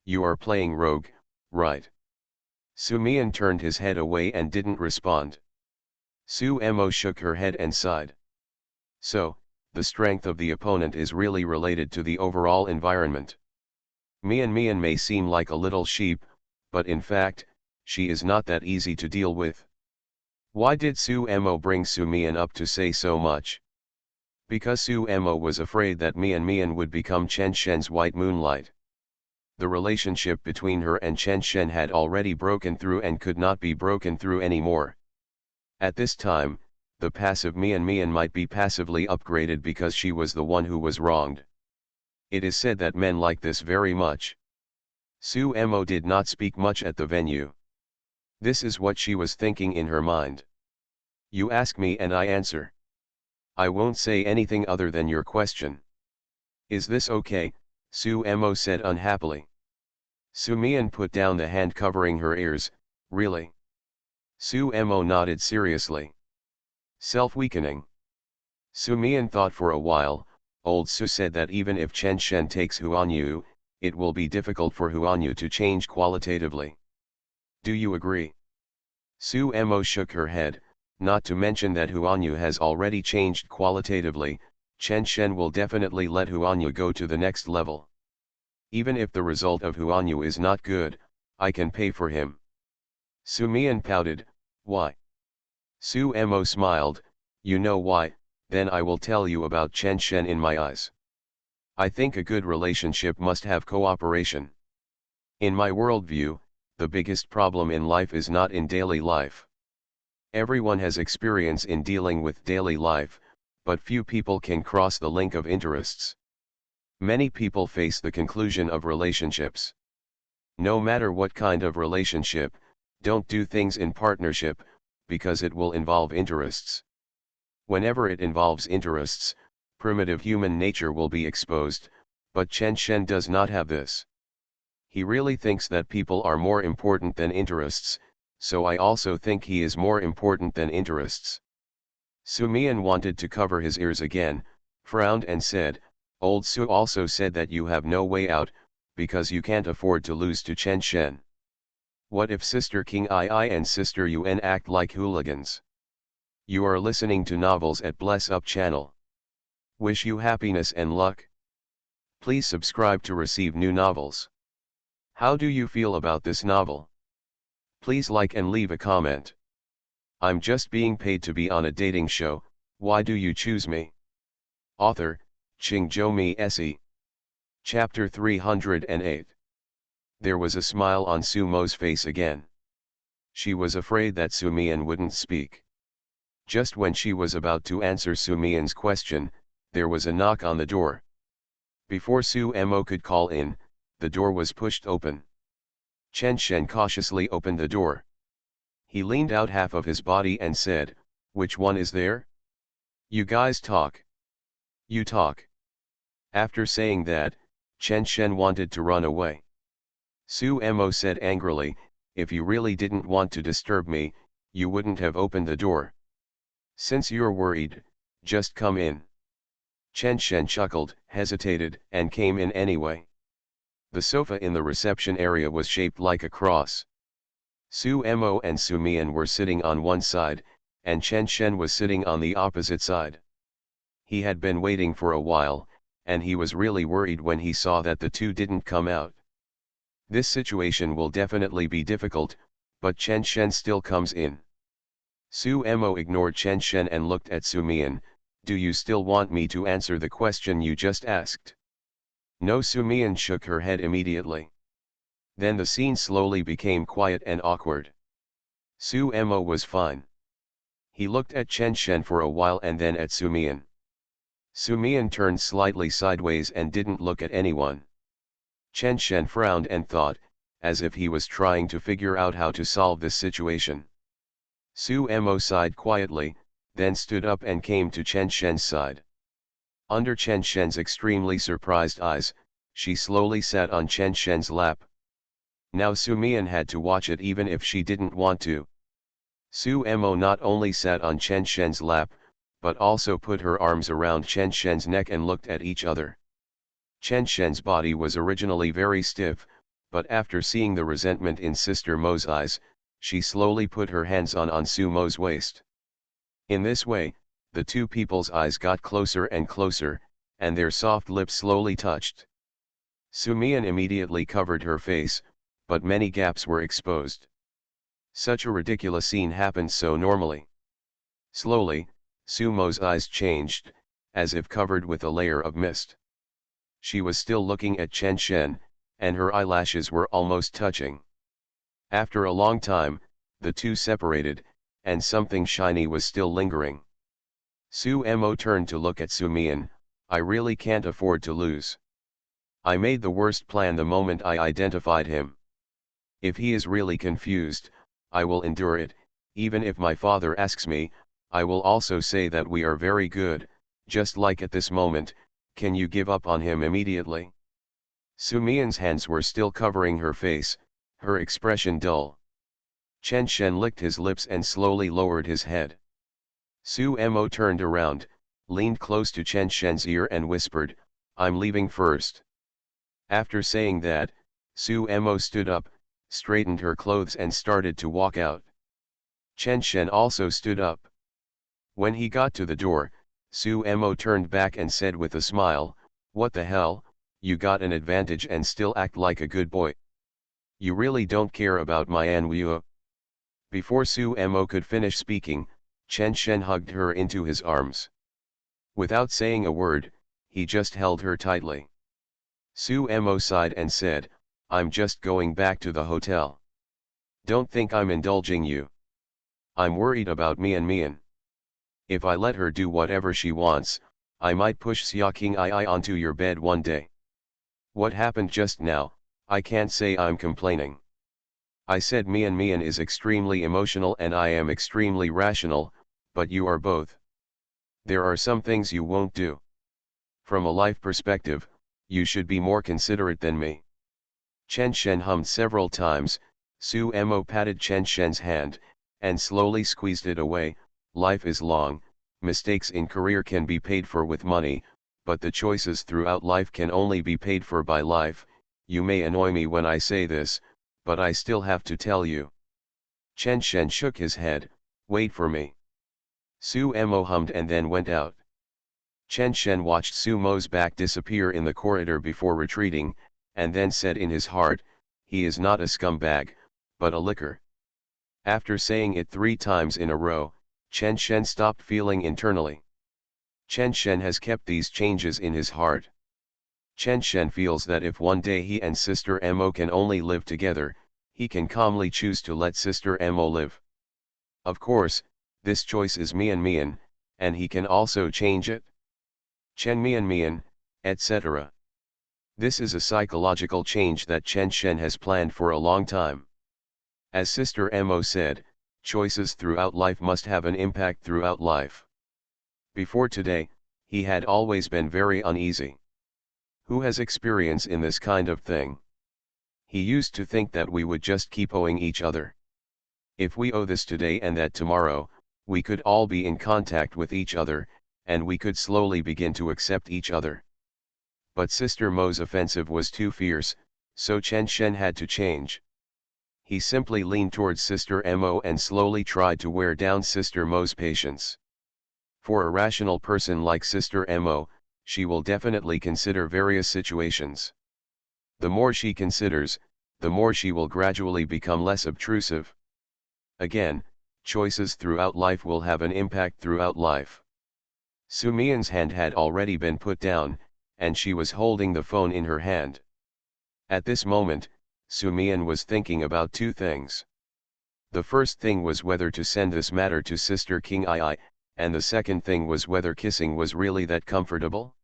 you are playing rogue, right? Su Mian turned his head away and didn't respond. Su Mo shook her head and sighed. So, the strength of the opponent is really related to the overall environment. Mian may seem like a little sheep, but in fact, she is not that easy to deal with. Why did Su Mo bring Su Mian up to say so much? Because Su Mo was afraid that Mian would become Chen Shen's white moonlight. The relationship between her and Chen Shen had already broken through and could not be broken through anymore. At this time, the passive Mian might be passively upgraded because she was the one who was wronged. It is said that men like this very much. Su Mo did not speak much at the venue. This is what she was thinking in her mind. You ask me and I answer. I won't say anything other than your question. Is this okay? Su Mo said unhappily. Su Mian put down the hand covering her ears. Really? Su Mo nodded seriously. Self-weakening. Su Mian thought for a while. Old Su said that even if Chen Shen takes Huanyu, it will be difficult for Huanyu to change qualitatively. Do you agree? Su Mo shook her head. Not to mention that Huanyu has already changed qualitatively, Chen Shen will definitely let Huanyu go to the next level. Even if the result of Huanyu is not good, I can pay for him. Su Mian pouted. Why? Su Mo smiled. You know why, then I will tell you about Chen Shen in my eyes. I think a good relationship must have cooperation. In my worldview, the biggest problem in life is not in daily life. Everyone has experience in dealing with daily life, but few people can cross the link of interests. Many people face the conclusion of relationships. No matter what kind of relationship, don't do things in partnership, because it will involve interests. Whenever it involves interests, primitive human nature will be exposed, but Chen Shen does not have this. He really thinks that people are more important than interests, so I also think he is more important than interests. Su Mian wanted to cover his ears again, frowned and said, Old Su also said that you have no way out, because you can't afford to lose to Chen Shen. What if Sister King Ai and Sister Yun act like hooligans? You are listening to novels at Bless Up channel. Wish you happiness and luck. Please subscribe to receive new novels. How do you feel about this novel? Please like and leave a comment. I'm just being paid to be on a dating show, why do you choose me? Author, Qingzhou Mi Se. Chapter 308. There was a smile on Su Mo's face again. She was afraid that Su Mian wouldn't speak. Just when she was about to answer Su Mian's question, there was a knock on the door. Before Su Mo could call in, the door was pushed open. Chen Shen cautiously opened the door. He leaned out half of his body and said, Which one is there? You guys talk. You talk. After saying that, Chen Shen wanted to run away. Su Mo said angrily, If you really didn't want to disturb me, you wouldn't have opened the door. Since you're worried, just come in. Chen Shen chuckled, hesitated, and came in anyway. The sofa in the reception area was shaped like a cross. Su Mo and Su Mian were sitting on one side, and Chen Shen was sitting on the opposite side. He had been waiting for a while, and he was really worried when he saw that the two didn't come out. This situation will definitely be difficult, but Chen Shen still comes in. Su Mo ignored Chen Shen and looked at Su Mian. Do you still want me to answer the question you just asked? No, Su Mian shook her head immediately. Then the scene slowly became quiet and awkward. Su Mo was fine. He looked at Chen Shen for a while and then at Su Mian. Su Mian turned slightly sideways and didn't look at anyone. Chen Shen frowned and thought, as if he was trying to figure out how to solve this situation. Su Mo sighed quietly, then stood up and came to Chen Shen's side. Under Chen Shen's extremely surprised eyes, she slowly sat on Chen Shen's lap. Now Su Mian had to watch it even if she didn't want to. Su Mo not only sat on Chen Shen's lap, but also put her arms around Chen Shen's neck and looked at each other. Chen Shen's body was originally very stiff, but after seeing the resentment in Sister Mo's eyes, she slowly put her hands on Su Mo's waist. In this way, the two people's eyes got closer and closer, and their soft lips slowly touched. Su Mian immediately covered her face, but many gaps were exposed. Such a ridiculous scene happened so normally. Slowly, Su Mo's eyes changed, as if covered with a layer of mist. She was still looking at Chen Shen, and her eyelashes were almost touching. After a long time, the two separated, and something shiny was still lingering. Su Mo turned to look at Su Mian. I really can't afford to lose. I made the worst plan the moment I identified him. If he is really confused, I will endure it. Even if my father asks me, I will also say that we are very good, just like at this moment. Can you give up on him immediately? Su Mian's hands were still covering her face, her expression dull. Chen Shen licked his lips and slowly lowered his head. Su Mo turned around, leaned close to Chen Shen's ear and whispered, I'm leaving first. After saying that, Su Mo stood up, straightened her clothes and started to walk out. Chen Shen also stood up. When he got to the door, Su Mo turned back and said with a smile, What the hell, you got an advantage and still act like a good boy. You really don't care about my Anwu. Before Su Mo could finish speaking, Chen Shen hugged her into his arms. Without saying a word, he just held her tightly. Su Mo sighed and said, I'm just going back to the hotel. Don't think I'm indulging you. I'm worried about Mian. If I let her do whatever she wants, I might push Xia King II onto your bed one day. What happened just now, I can't say I'm complaining. I said Mian is extremely emotional and I am extremely rational, but you are both. There are some things you won't do. From a life perspective, you should be more considerate than me. Chen Shen hummed several times. Su Mo patted Chen Shen's hand, and slowly squeezed it away. Life is long, mistakes in career can be paid for with money, but the choices throughout life can only be paid for by life. You may annoy me when I say this, but I still have to tell you. Chen Shen shook his head, wait for me. Su Mo hummed and then went out. Chen Shen watched Su Mo's back disappear in the corridor before retreating, and then said in his heart, he is not a scumbag, but a licker. After saying it 3 times in a row, Chen Shen stopped feeling internally. Chen Shen has kept these changes in his heart. Chen Shen feels that if one day he and Sister Mo can only live together, he can calmly choose to let Sister Mo live. Of course, this choice is Mian, and he can also change it. Chen Mian, etc. This is a psychological change that Chen Shen has planned for a long time. As Sister Mo said, choices throughout life must have an impact throughout life. Before today, he had always been very uneasy. Who has experience in this kind of thing? He used to think that we would just keep owing each other. If we owe this today and that tomorrow, we could all be in contact with each other, and we could slowly begin to accept each other. But Sister Mo's offensive was too fierce, so Chen Shen had to change. He simply leaned towards Sister Mo and slowly tried to wear down Sister Mo's patience. For a rational person like Sister Mo, she will definitely consider various situations. The more she considers, the more she will gradually become less obtrusive. Again, choices throughout life will have an impact throughout life. Su Mian's hand had already been put down, and she was holding the phone in her hand. At this moment, Su Mian was thinking about 2 things. The first thing was whether to send this matter to Sister King II, and the second thing was whether kissing was really that comfortable.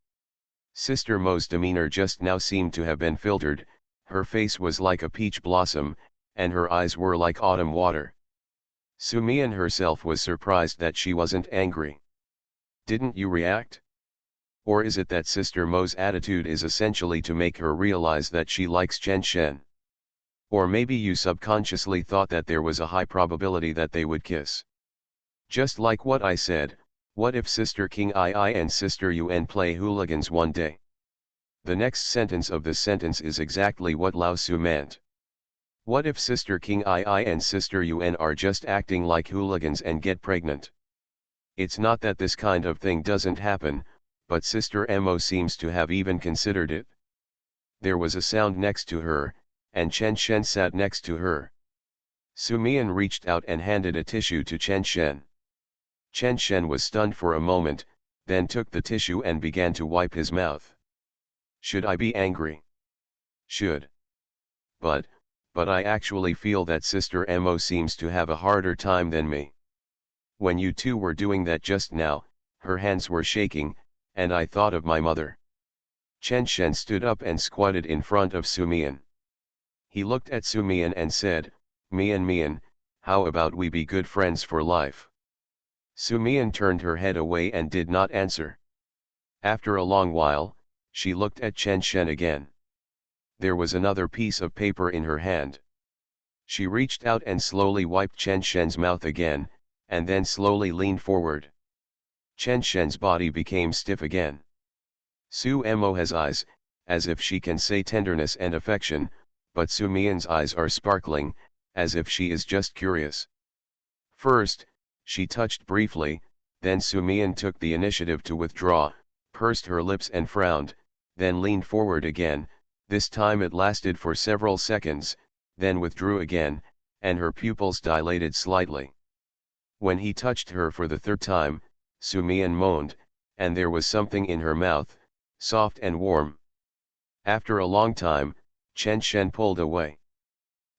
Sister Mo's demeanor just now seemed to have been filtered, her face was like a peach blossom, and her eyes were like autumn water. Su Mian herself was surprised that she wasn't angry. Didn't you react? Or is it that Sister Mo's attitude is essentially to make her realize that she likes Chen Shen? Or maybe you subconsciously thought that there was a high probability that they would kiss. Just like what I said, what if Sister King II and Sister Yun play hooligans one day? The next sentence of this sentence is exactly what Lao Su meant. What if Sister King II and Sister Yun are just acting like hooligans and get pregnant? It's not that this kind of thing doesn't happen, but Sister Mo seems to have even considered it. There was a sound next to her, and Chen Shen sat next to her. Su Mian reached out and handed a tissue to Chen Shen. Chen Shen was stunned for a moment, then took the tissue and began to wipe his mouth. Should I be angry? Should. But I actually feel that Sister Mo seems to have a harder time than me. When you 2 were doing that just now, her hands were shaking, and I thought of my mother. Chen Shen stood up and squatted in front of Su Mian. He looked at Su Mian and said, Mian, how about we be good friends for life? Su Mian turned her head away and did not answer. After a long while, she looked at Chen Shen again. There was another piece of paper in her hand. She reached out and slowly wiped Chen Shen's mouth again, and then slowly leaned forward. Chen Shen's body became stiff again. Su Mo has eyes, as if she can say tenderness and affection, but Su Mian's eyes are sparkling, as if she is just curious. First, she touched briefly, then Su Mian took the initiative to withdraw, pursed her lips and frowned, then leaned forward again. This time it lasted for several seconds, then withdrew again, and her pupils dilated slightly. When he touched her for the 3rd time, Su Mian moaned, and there was something in her mouth, soft and warm. After a long time, Chen Shen pulled away.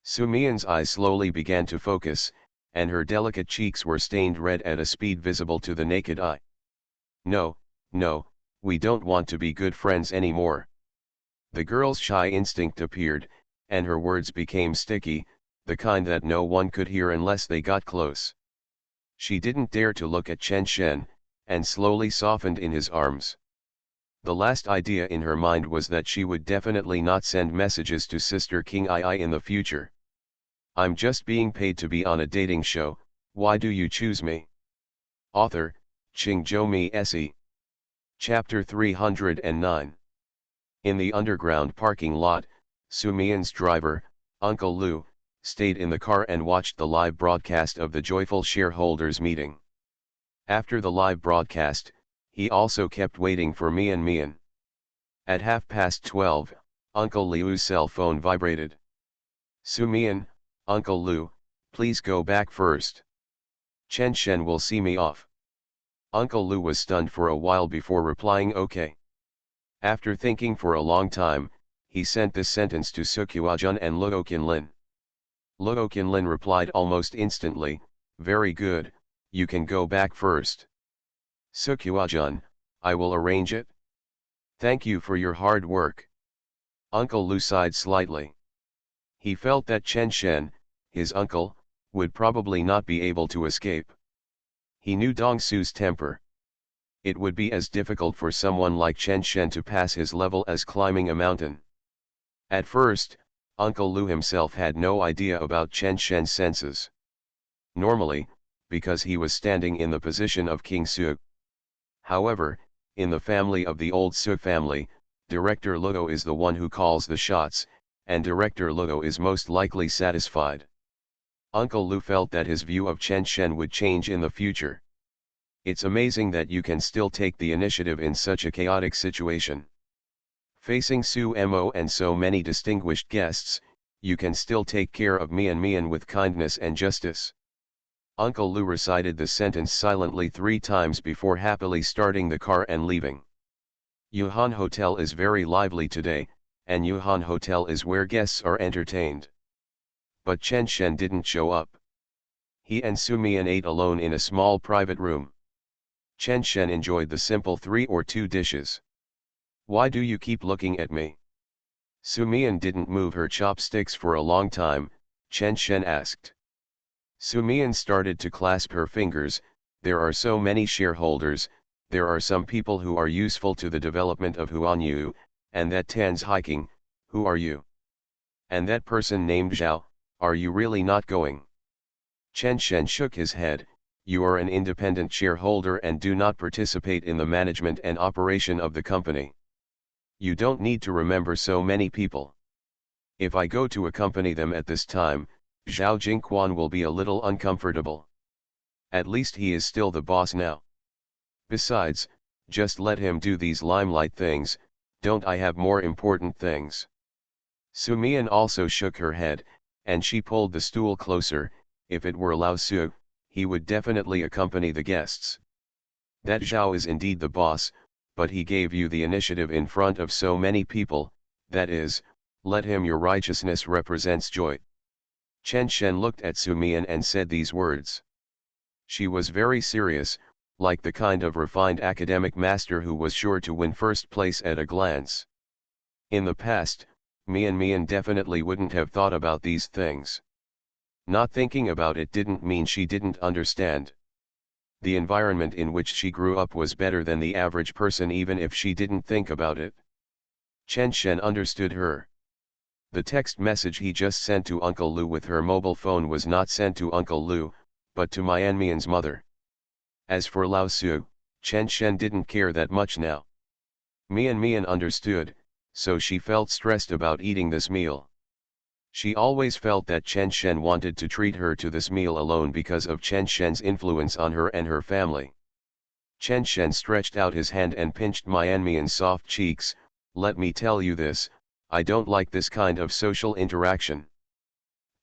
Su Mian's eyes slowly began to focus, and her delicate cheeks were stained red at a speed visible to the naked eye. No, no, we don't want to be good friends anymore. The girl's shy instinct appeared, and her words became sticky, the kind that no one could hear unless they got close. She didn't dare to look at Chen Shen, and slowly softened in his arms. The last idea in her mind was that she would definitely not send messages to Sister King Ai in the future. I'm just being paid to be on a dating show, why do you choose me? Author, Qingzhou Se. Chapter 309. In the underground parking lot, Su Mian's driver, Uncle Lu, stayed in the car and watched the live broadcast of the joyful shareholders meeting. After the live broadcast, he also kept waiting for Mian. At 12:30, Uncle Liu's cell phone vibrated. Su Mian, Uncle Lu, please go back first. Chen Shen will see me off. Uncle Lu was stunned for a while before replying okay. After thinking for a long time, he sent this sentence to Suqiajun and Luo Qinlin. Luo Qinlin replied almost instantly, very good, you can go back first. Suqiajun, I will arrange it. Thank you for your hard work. Uncle Lu sighed slightly. He felt that Chen Shen, his uncle, would probably not be able to escape. He knew Dong Su's temper. It would be as difficult for someone like Chen Shen to pass his level as climbing a mountain. At first, Uncle Lu himself had no idea about Chen Shen's senses. Normally, because he was standing in the position of King Su. However, in the family of the old Su family, Director Luo is the one who calls the shots, and Director Luo is most likely satisfied. Uncle Lu felt that his view of Chen Shen would change in the future. It's amazing that you can still take the initiative in such a chaotic situation. Facing Su Mo and so many distinguished guests, you can still take care of Mian with kindness and justice. Uncle Lu recited the sentence silently 3 times before happily starting the car and leaving. Yuhan Hotel is very lively today, and Yuhan Hotel is where guests are entertained. But Chen Shen didn't show up. He and Su Mian ate alone in a small private room. Chen Shen enjoyed the simple 3 or 2 dishes. Why do you keep looking at me? Su Mian didn't move her chopsticks for a long time, Chen Shen asked. Su Mian started to clasp her fingers, there are so many shareholders, there are some people who are useful to the development of Huanyu, and that Tan's hiking, who are you? And that person named Zhao, are you really not going? Chen Shen shook his head, you are an independent shareholder and do not participate in the management and operation of the company. You don't need to remember so many people. If I go to accompany them at this time, Zhao Jingquan will be a little uncomfortable. At least he is still the boss now. Besides, just let him do these limelight things, don't I have more important things? Su Mian also shook her head, and she pulled the stool closer, if it were Lao Su, he would definitely accompany the guests. That Zhao is indeed the boss, but he gave you the initiative in front of so many people, that is, let him your righteousness represents joy. Chen Shen looked at Su Mian and said these words. She was very serious, like the kind of refined academic master who was sure to win first place at a glance. In the past, Mian definitely wouldn't have thought about these things. Not thinking about it didn't mean she didn't understand. The environment in which she grew up was better than the average person even if she didn't think about it. Chen Shen understood her. The text message he just sent to Uncle Lu with her mobile phone was not sent to Uncle Lu, but to Mian's mother. As for Lao Su, Chen Shen didn't care that much now. Mian understood, so she felt stressed about eating this meal. She always felt that Chen Shen wanted to treat her to this meal alone because of Chen Shen's influence on her and her family. Chen Shen stretched out his hand and pinched Mian's soft cheeks, let me tell you this, I don't like this kind of social interaction.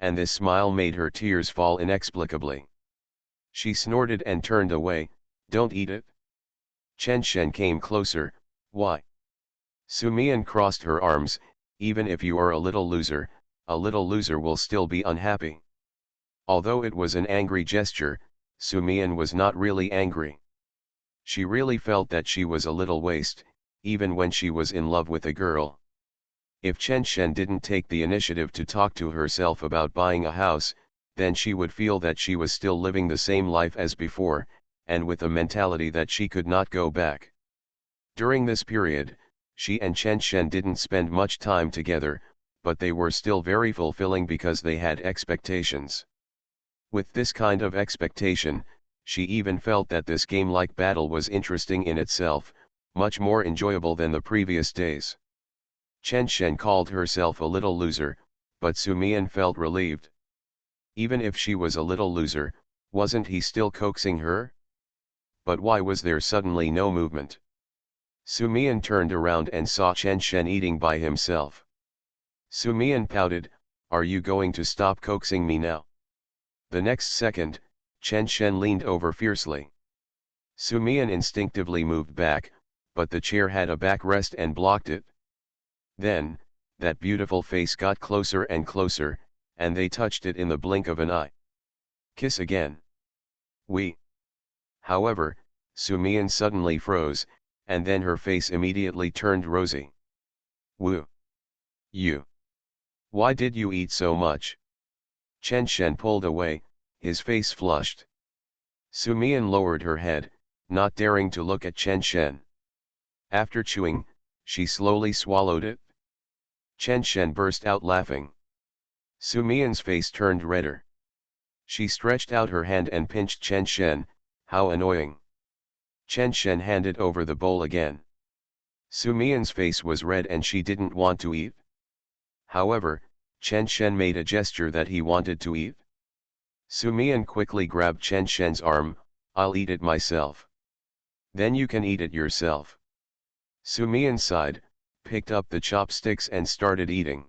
and this smile made her tears fall inexplicably. She snorted and turned away. Don't eat it. Chen Shen came closer. Why? Sumian crossed her arms. Even if you are a little loser will still be unhappy. Although it was an angry gesture, Sumian was not really angry. She really felt that she was a little waste, even when she was in love with a girl. If Chen Shen didn't take the initiative to talk to herself about buying a house, then she would feel that she was still living the same life as before, and with a mentality that she could not go back. During this period, she and Chen Shen didn't spend much time together, but they were still very fulfilling because they had expectations. With this kind of expectation, she even felt that this game-like battle was interesting in itself, much more enjoyable than the previous days. Chen Shen called herself a little loser, but Sumian felt relieved. Even if she was a little loser, wasn't he still coaxing her? But why was there suddenly no movement? Sumian turned around and saw Chen Shen eating by himself. Sumian pouted, "Are you going to stop coaxing me now?" The next second, Chen Shen leaned over fiercely. Sumian instinctively moved back, but the chair had a backrest and blocked it. Then, that beautiful face got closer and closer, and they touched it in the blink of an eye. Kiss again. We. However, Sumian suddenly froze, and then her face immediately turned rosy. Woo. You. Why did you eat so much? Chen Shen pulled away, his face flushed. Sumian lowered her head, not daring to look at Chen Shen. After chewing, she slowly swallowed it. Chen Shen burst out laughing. Sumian's face turned redder. She stretched out her hand and pinched Chen Shen. How annoying. Chen Shen handed over the bowl again. Sumian's face was red and she didn't want to eat. However, Chen Shen made a gesture that he wanted to eat. Sumian quickly grabbed Chen Shen's arm. I'll eat it myself. Then you can eat it yourself. Sumian sighed, picked up the chopsticks and started eating.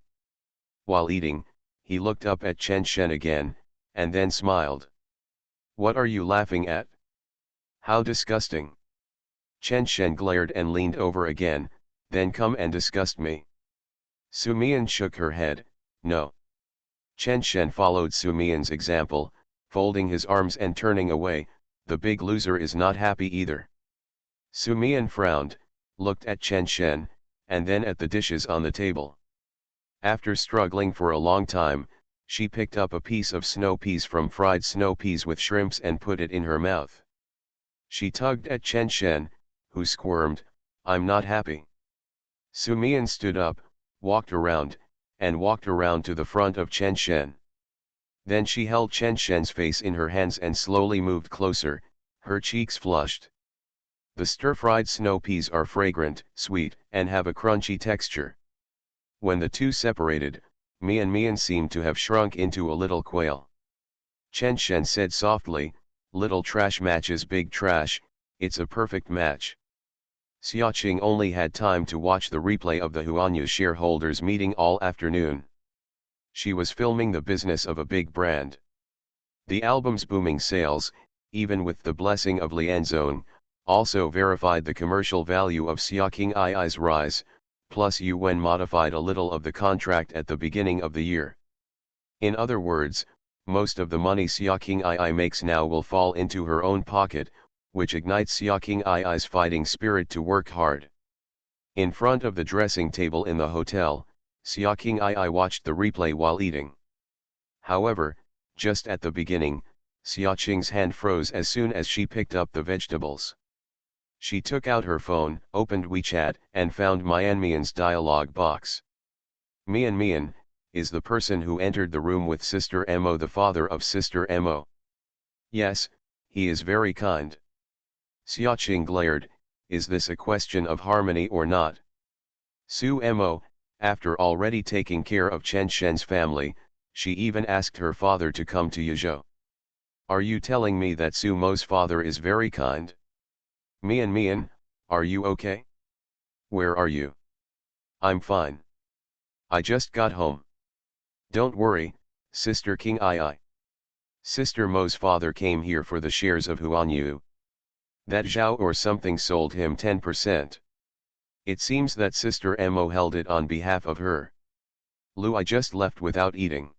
While eating, he looked up at Chen Shen again, and then smiled. What are you laughing at? How disgusting. Chen Shen glared and leaned over again, then come and disgust me. Sumian shook her head, no. Chen Shen followed Sumian's example, folding his arms and turning away. The big loser is not happy either. Sumian frowned, looked at Chen Shen, and then at the dishes on the table. After struggling for a long time, she picked up a piece of snow peas from fried snow peas with shrimps and put it in her mouth. She tugged at Chen Shen, who squirmed, I'm not happy. Sumian stood up, walked around to the front of Chen Shen. Then she held Chen Shen's face in her hands and slowly moved closer, her cheeks flushed. The stir-fried snow peas are fragrant, sweet, and have a crunchy texture. When the two separated, Mian seemed to have shrunk into a little quail. Chen Shen said softly, little trash matches big trash, it's a perfect match. Xiaoqing only had time to watch the replay of the Huanya shareholders meeting all afternoon. She was filming the business of a big brand. The album's booming sales, even with the blessing of Lianzong, also verified the commercial value of Xiaoqing Ii's rise, plus Yuan modified a little of the contract at the beginning of the year. In other words, most of the money Xiaoqing Ii makes now will fall into her own pocket, which ignites Xiaoqing Ii's fighting spirit to work hard. In front of the dressing table in the hotel, Xiaoqing Ii watched the replay while eating. However, just at the beginning, Xiaoqing's hand froze as soon as she picked up the vegetables. She took out her phone, opened WeChat, and found Mian's dialog box. Mian is the person who entered the room with Sister Mo, the father of Sister Mo. Yes, he is very kind. Xiaoqing glared, is this a question of harmony or not? Su Mo, after already taking care of Chen Shen's family, she even asked her father to come to Yuzhou. Are you telling me that Su Mo's father is very kind? Mian, are you okay? Where are you? I'm fine. I just got home. Don't worry, Sister King II. Sister Mo's father came here for the shares of Huan Yu. That Zhao or something sold him 10%. It seems that Sister Mo held it on behalf of her. Lu, I just left without eating.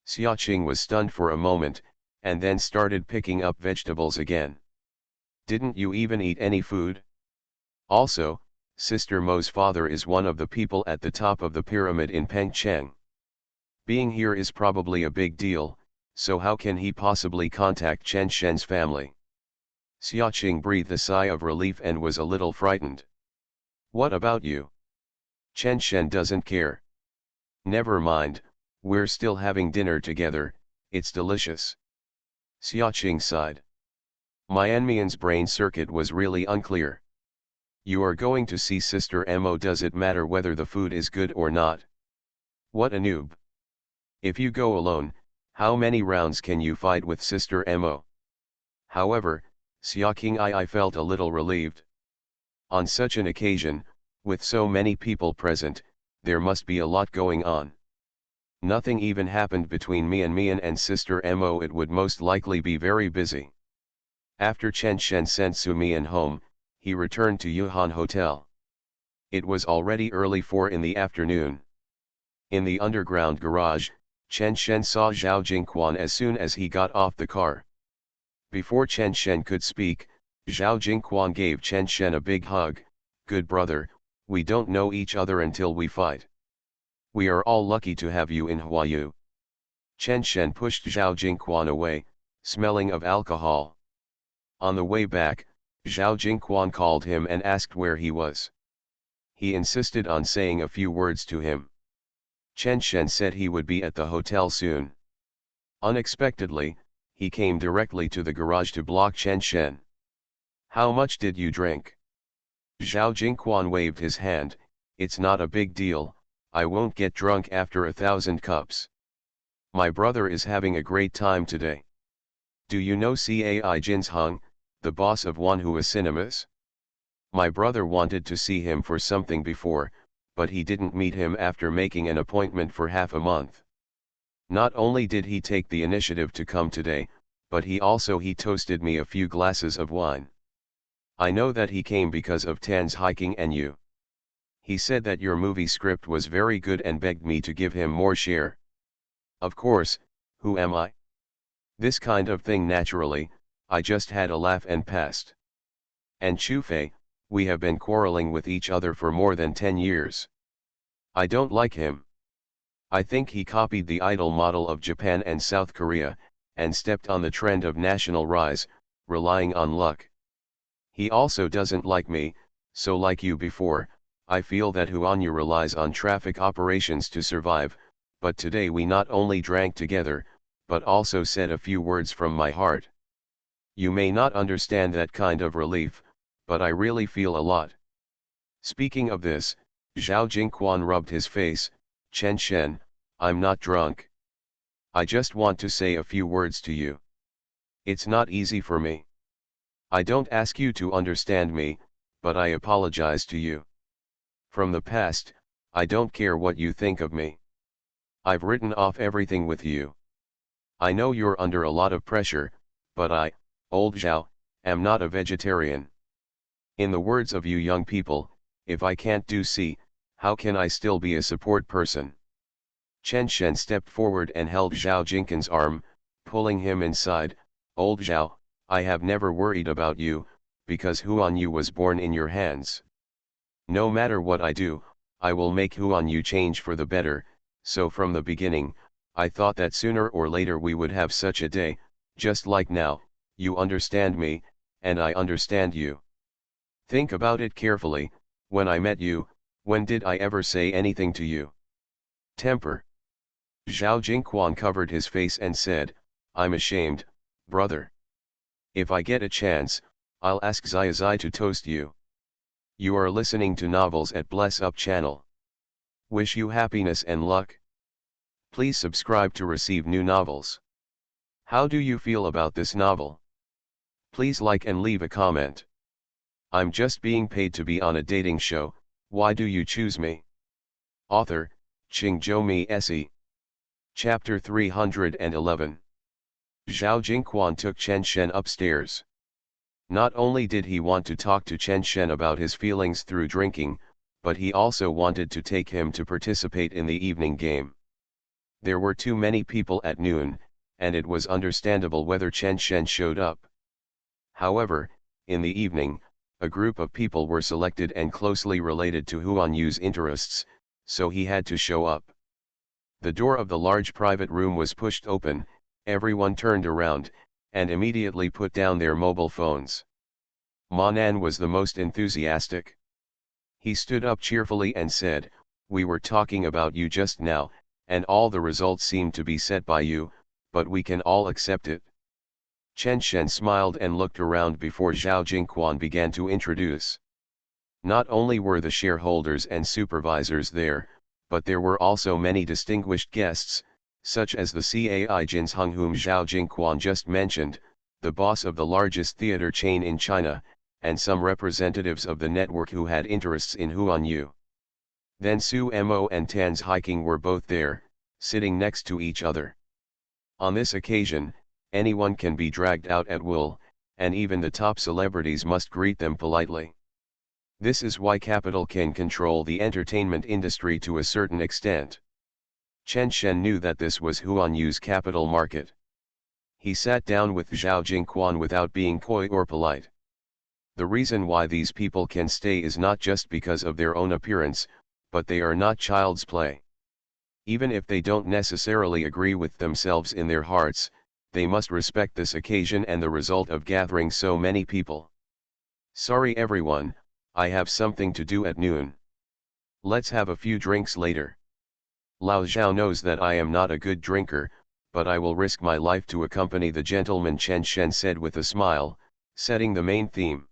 Xiaoqing was stunned for a moment, and then started picking up vegetables again. Didn't you even eat any food? Also, Sister Mo's father is one of the people at the top of the pyramid in Pengcheng. Being here is probably a big deal, so how can he possibly contact Chen Shen's family? Xiaoqing breathed a sigh of relief and was a little frightened. What about you? Chen Shen doesn't care. Never mind, we're still having dinner together, it's delicious. Xiaoqing sighed. Mianmian's brain circuit was really unclear. You are going to see Sister Mo, does it matter whether the food is good or not? What a noob. If you go alone, how many rounds can you fight with Sister Mo? However, Xiaoqing I felt a little relieved. On such an occasion, with so many people present, there must be a lot going on. Nothing even happened between Mian and Sister Mo, it would most likely be very busy. After Chen Shen sent Su Mian home, he returned to Yuhan Hotel. It was already early 4 in the afternoon. In the underground garage, Chen Shen saw Zhao Jingquan as soon as he got off the car. Before Chen Shen could speak, Zhao Jingquan gave Chen Shen a big hug. Good brother, we don't know each other until we fight. We are all lucky to have you in Huayu. Chen Shen pushed Zhao Jingquan away, smelling of alcohol. On the way back, Zhao Jingquan called him and asked where he was. He insisted on saying a few words to him. Chen Shen said he would be at the hotel soon. Unexpectedly, he came directly to the garage to block Chen Shen. How much did you drink? Zhao Jingquan waved his hand. It's not a big deal, I won't get drunk after 1,000 cups. My brother is having a great time today. Do you know Cai Jinsheng, the boss of Wanhua Cinemas? My brother wanted to see him for something before, but he didn't meet him after making an appointment for half a month. Not only did he take the initiative to come today, but he toasted me a few glasses of wine. I know that he came because of Tan's hiking and you. He said that your movie script was very good and begged me to give him more share. Of course, who am I? This kind of thing naturally, I just had a laugh and passed. And Chufei, we have been quarreling with each other for more than 10 years. I don't like him. I think he copied the idol model of Japan and South Korea, and stepped on the trend of national rise, relying on luck. He also doesn't like me, so like you before, I feel that Huanyu relies on traffic operations to survive, but today we not only drank together, but also said a few words from my heart. You may not understand that kind of relief, but I really feel a lot. Speaking of this, Zhao Jingquan rubbed his face. Chen Shen, I'm not drunk. I just want to say a few words to you. It's not easy for me. I don't ask you to understand me, but I apologize to you. From the past, I don't care what you think of me. I've written off everything with you. I know you're under a lot of pressure, but I, old Zhao, am not a vegetarian. In the words of you young people, if I can't do C, how can I still be a support person? Chen Shen stepped forward and held Zhao Jingquan's arm, pulling him inside. Old Zhao, I have never worried about you, because Huanyu was born in your hands. No matter what I do, I will make Huanyu change for the better, so from the beginning, I thought that sooner or later we would have such a day, just like now, you understand me, and I understand you. Think about it carefully. When I met you, when did I ever say anything to you? Temper. Zhao Jingquan covered his face and said, I'm ashamed, brother. If I get a chance, I'll ask Zai to toast you. You are listening to Novels at Bless Up channel. Wish you happiness and luck. Please subscribe to receive new novels. How do you feel about this novel? Please like and leave a comment. I'm just being paid to be on a dating show, why do you choose me? Author, Qingzhou Mi Se. Chapter 311. Zhao Jingquan took Chen Shen upstairs. Not only did he want to talk to Chen Shen about his feelings through drinking, but he also wanted to take him to participate in the evening game. There were too many people at noon, and it was understandable whether Chen Shen showed up. However, in the evening, a group of people were selected and closely related to Huan Yu's interests, so he had to show up. The door of the large private room was pushed open, everyone turned around, and immediately put down their mobile phones. Ma Nan was the most enthusiastic. He stood up cheerfully and said, "We were talking about you just now, and all the results seem to be set by you, but we can all accept it." Chen Shen smiled and looked around before Zhao Jingquan began to introduce. Not only were the shareholders and supervisors there, but there were also many distinguished guests, such as the Cai Jinsheng whom Zhao Jingquan just mentioned, the boss of the largest theater chain in China, and some representatives of the network who had interests in Huan Yu. Then Su Mo and Tan's Hiking were both there, sitting next to each other. On this occasion, anyone can be dragged out at will, and even the top celebrities must greet them politely. This is why capital can control the entertainment industry to a certain extent. Chen Shen knew that this was Huan Yu's capital market. He sat down with Zhao Jingquan without being coy or polite. The reason why these people can stay is not just because of their own appearance, but they are not child's play. Even if they don't necessarily agree with themselves in their hearts, they must respect this occasion and the result of gathering so many people. "Sorry everyone, I have something to do at noon. Let's have a few drinks later. Lao Zhao knows that I am not a good drinker, but I will risk my life to accompany the gentleman," Chen Shen said with a smile, setting the main theme.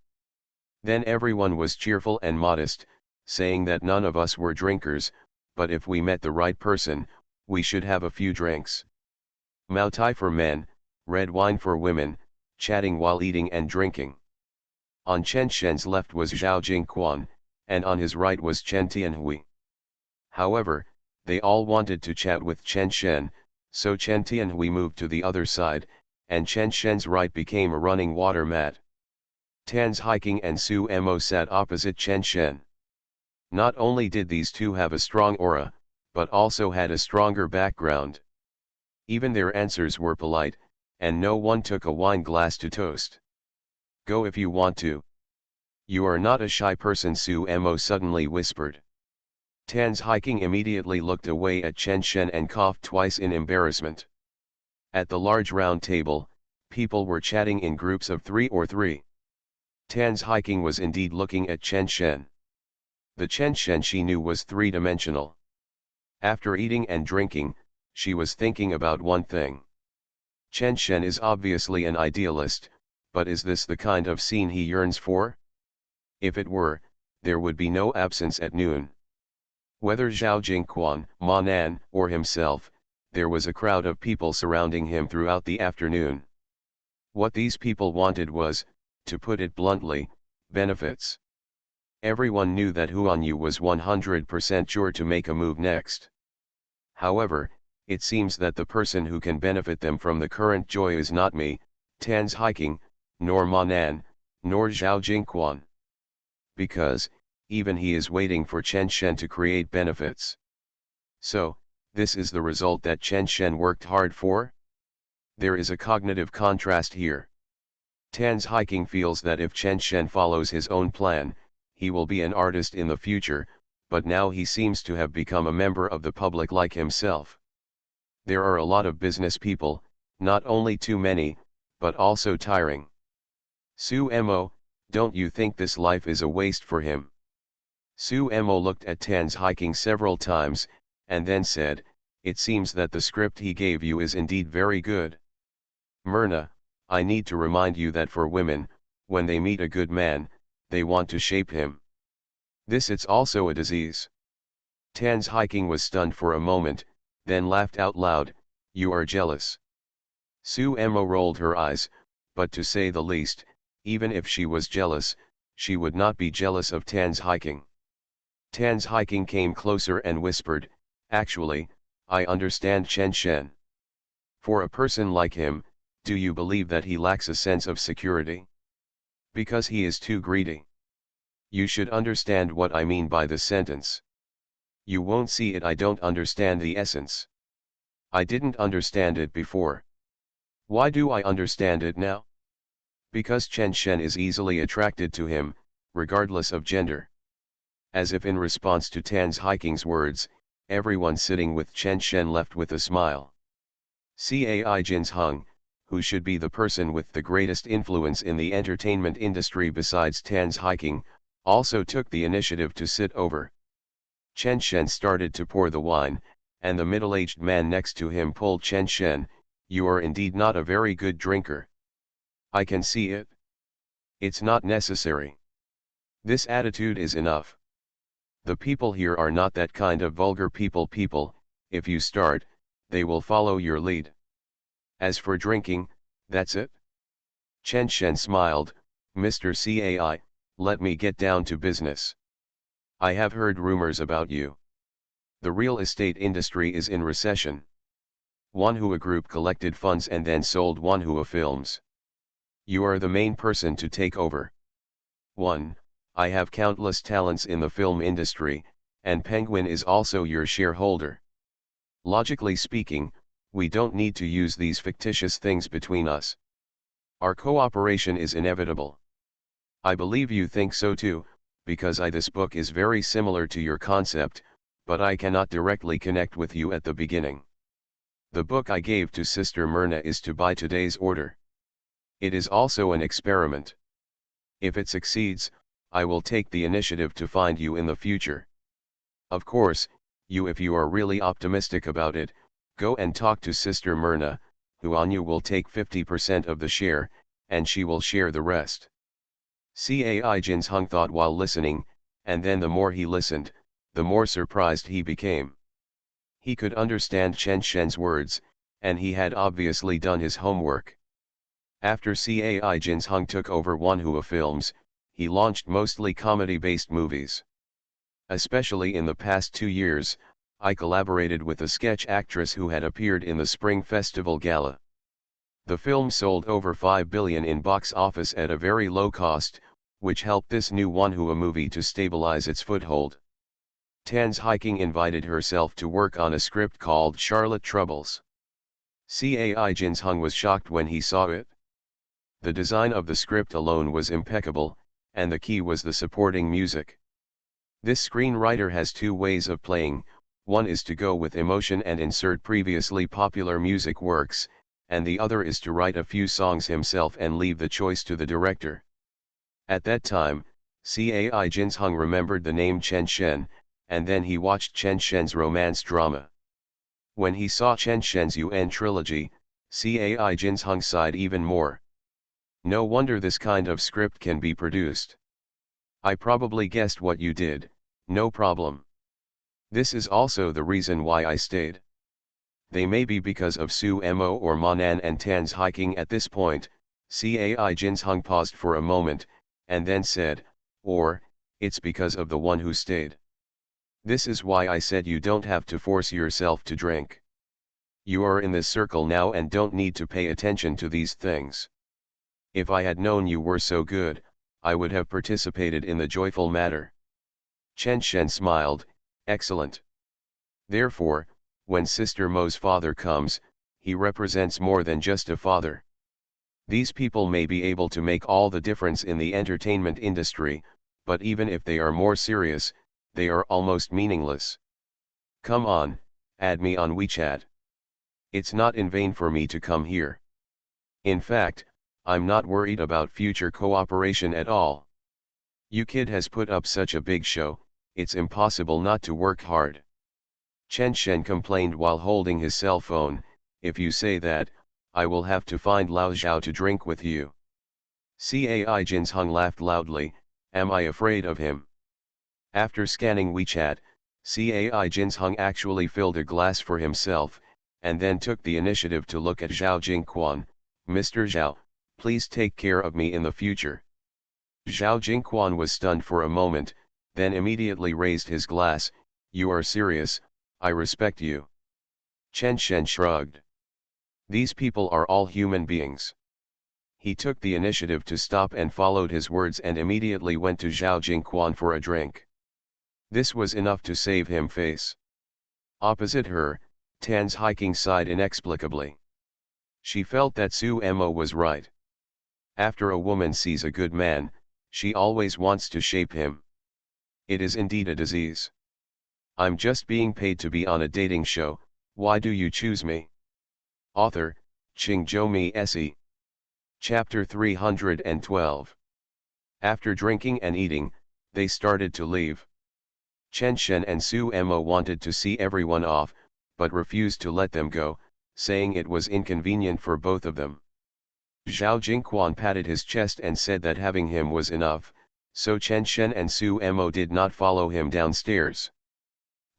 Then everyone was cheerful and modest, saying that none of us were drinkers, but if we met the right person, we should have a few drinks. Mao Tai for men, red wine for women, chatting while eating and drinking. On Chen Shen's left was Zhao Jingquan, and on his right was Chen Tianhui. However, they all wanted to chat with Chen Shen, so Chen Tianhui moved to the other side, and Chen Shen's right became a running water mat. Tan's Hiking and Su Mo sat opposite Chen Shen. Not only did these two have a strong aura, but also had a stronger background. Even their answers were polite, and no one took a wine glass to toast. "Go if you want to. You are not a shy person," Su Mo suddenly whispered. Tan's Hiking immediately looked away at Chen Shen and coughed twice in embarrassment. At the large round table, people were chatting in groups of 3 or 3. Tan's Hiking was indeed looking at Chen Shen. The Chen Shen she knew was three-dimensional. After eating and drinking, she was thinking about one thing. Chen Shen is obviously an idealist, but is this the kind of scene he yearns for? If it were, there would be no absence at noon. Whether Zhao Jingquan, Ma Nan, or himself, there was a crowd of people surrounding him throughout the afternoon. What these people wanted was, to put it bluntly, benefits. Everyone knew that Huan Yu was 100% sure to make a move next. However, it seems that the person who can benefit them from the current joy is not me, Tan's Hiking, nor Ma Nan, nor Zhao Jingquan. Because, even he is waiting for Chen Shen to create benefits. So, this is the result that Chen Shen worked hard for? There is a cognitive contrast here. Tan's Hiking feels that if Chen Shen follows his own plan, he will be an artist in the future, but now he seems to have become a member of the public like himself. There are a lot of business people, not only too many, but also tiring. Su Mo, don't you think this life is a waste for him? Su Mo looked at Tan's Hiking several times, and then said, "It seems that the script he gave you is indeed very good. Myrna, I need to remind you that for women, when they meet a good man, they want to shape him. This it's also a disease." Tan's Hiking was stunned for a moment, then laughed out loud, "You are jealous." Su Mo rolled her eyes, but to say the least, even if she was jealous, she would not be jealous of Tan's Hiking. Tan's Hiking came closer and whispered, "Actually, I understand Chen Shen. For a person like him, do you believe that he lacks a sense of security? Because he is too greedy. You should understand what I mean by this sentence. You won't see it. I don't understand the essence. I didn't understand it before. Why do I understand it now? Because Chen Shen is easily attracted to him, regardless of gender. As if in response to Transmigration words, everyone sitting with Chen Shen left with a smile. Cai Jins Hung, who should be the person with the greatest influence in the entertainment industry besides Transmigration, also took the initiative to sit over. Chen Shen started to pour the wine, and the middle-aged man next to him pulled Chen Shen, "You are indeed not a very good drinker. I can see it. It's not necessary. This attitude is enough. The people here are not that kind of vulgar people, if you start, they will follow your lead. As for drinking, that's it." Chen Shen smiled, "Mr. Cai, let me get down to business. I have heard rumors about you. The real estate industry is in recession. Wanhua Group collected funds and then sold Wanhua Films. You are the main person to take over. 1. I have countless talents in the film industry, and Penguin is also your shareholder. Logically speaking, we don't need to use these fictitious things between us. Our cooperation is inevitable. I believe you think so too, because this book is very similar to your concept, but I cannot directly connect with you at the beginning. The book I gave to Sister Myrna is to buy today's order. It is also an experiment. If it succeeds, I will take the initiative to find you in the future. Of course, if you are really optimistic about it, go and talk to Sister Myrna, who on you will take 50% of the share, and she will share the rest." Cai Jins Hung thought while listening, and then the more he listened, the more surprised he became. He could understand Chen Shen's words, and he had obviously done his homework. After Cai Jins Hung took over Wanhua Films, he launched mostly comedy-based movies. Especially in the past 2 years, I collaborated with a sketch actress who had appeared in the Spring Festival Gala. The film sold over 5 billion in box office at a very low cost, which helped this new Wanhua movie to stabilize its foothold. Transmigration invited herself to work on a script called Charlotte Troubles. Cai Jins Hung was shocked when he saw it. The design of the script alone was impeccable, and the key was the supporting music. This screenwriter has 2 ways of playing. One is to go with emotion and insert previously popular music works, and the other is to write a few songs himself and leave the choice to the director. At that time, Cai Jins Hung remembered the name Chen Shen, and then he watched Chen Shen's romance drama. When he saw Chen Shen's UN trilogy, Cai Jins Hung sighed even more. No wonder this kind of script can be produced. I probably guessed what you did, no problem. This is also the reason why I stayed. They may be because of Su Mo or Manan and Transmigration at this point. Cai Jins Hung paused for a moment, and then said, or, it's because of the one who stayed. This is why I said you don't have to force yourself to drink. You are in this circle now and don't need to pay attention to these things. If I had known you were so good, I would have participated in the joyful matter. Chen Shen smiled, excellent. Therefore, when Sister Mo's father comes, he represents more than just a father. These people may be able to make all the difference in the entertainment industry, but even if they are more serious, they are almost meaningless. Come on, add me on WeChat. It's not in vain for me to come here. In fact, I'm not worried about future cooperation at all. You kid has put up such a big show, it's impossible not to work hard. Chen Shen complained while holding his cell phone, if you say that, I will have to find Lao Zhao to drink with you. Cai Jins Hung laughed loudly, am I afraid of him? After scanning WeChat, Cai Jins Hung actually filled a glass for himself, and then took the initiative to look at Zhao Jingquan. Mr. Zhao, please take care of me in the future. Zhao Jingquan was stunned for a moment, then immediately raised his glass. You are serious, I respect you. Chen Shen shrugged. These people are all human beings. He took the initiative to stop and followed his words and immediately went to Zhao Jingquan for a drink. This was enough to save him face. Opposite her, Tan's hiking sighed inexplicably. She felt that Su Mo was right. After a woman sees a good man, she always wants to shape him. It is indeed a disease. I'm just being paid to be on a dating show, why do you choose me? Author, Qingzhou Se. Chapter 312. After drinking and eating, they started to leave. Chen Shen and Su Mo wanted to see everyone off, but refused to let them go, saying it was inconvenient for both of them. Zhao Jingquan patted his chest and said that having him was enough, so Chen Shen and Su Mo did not follow him downstairs.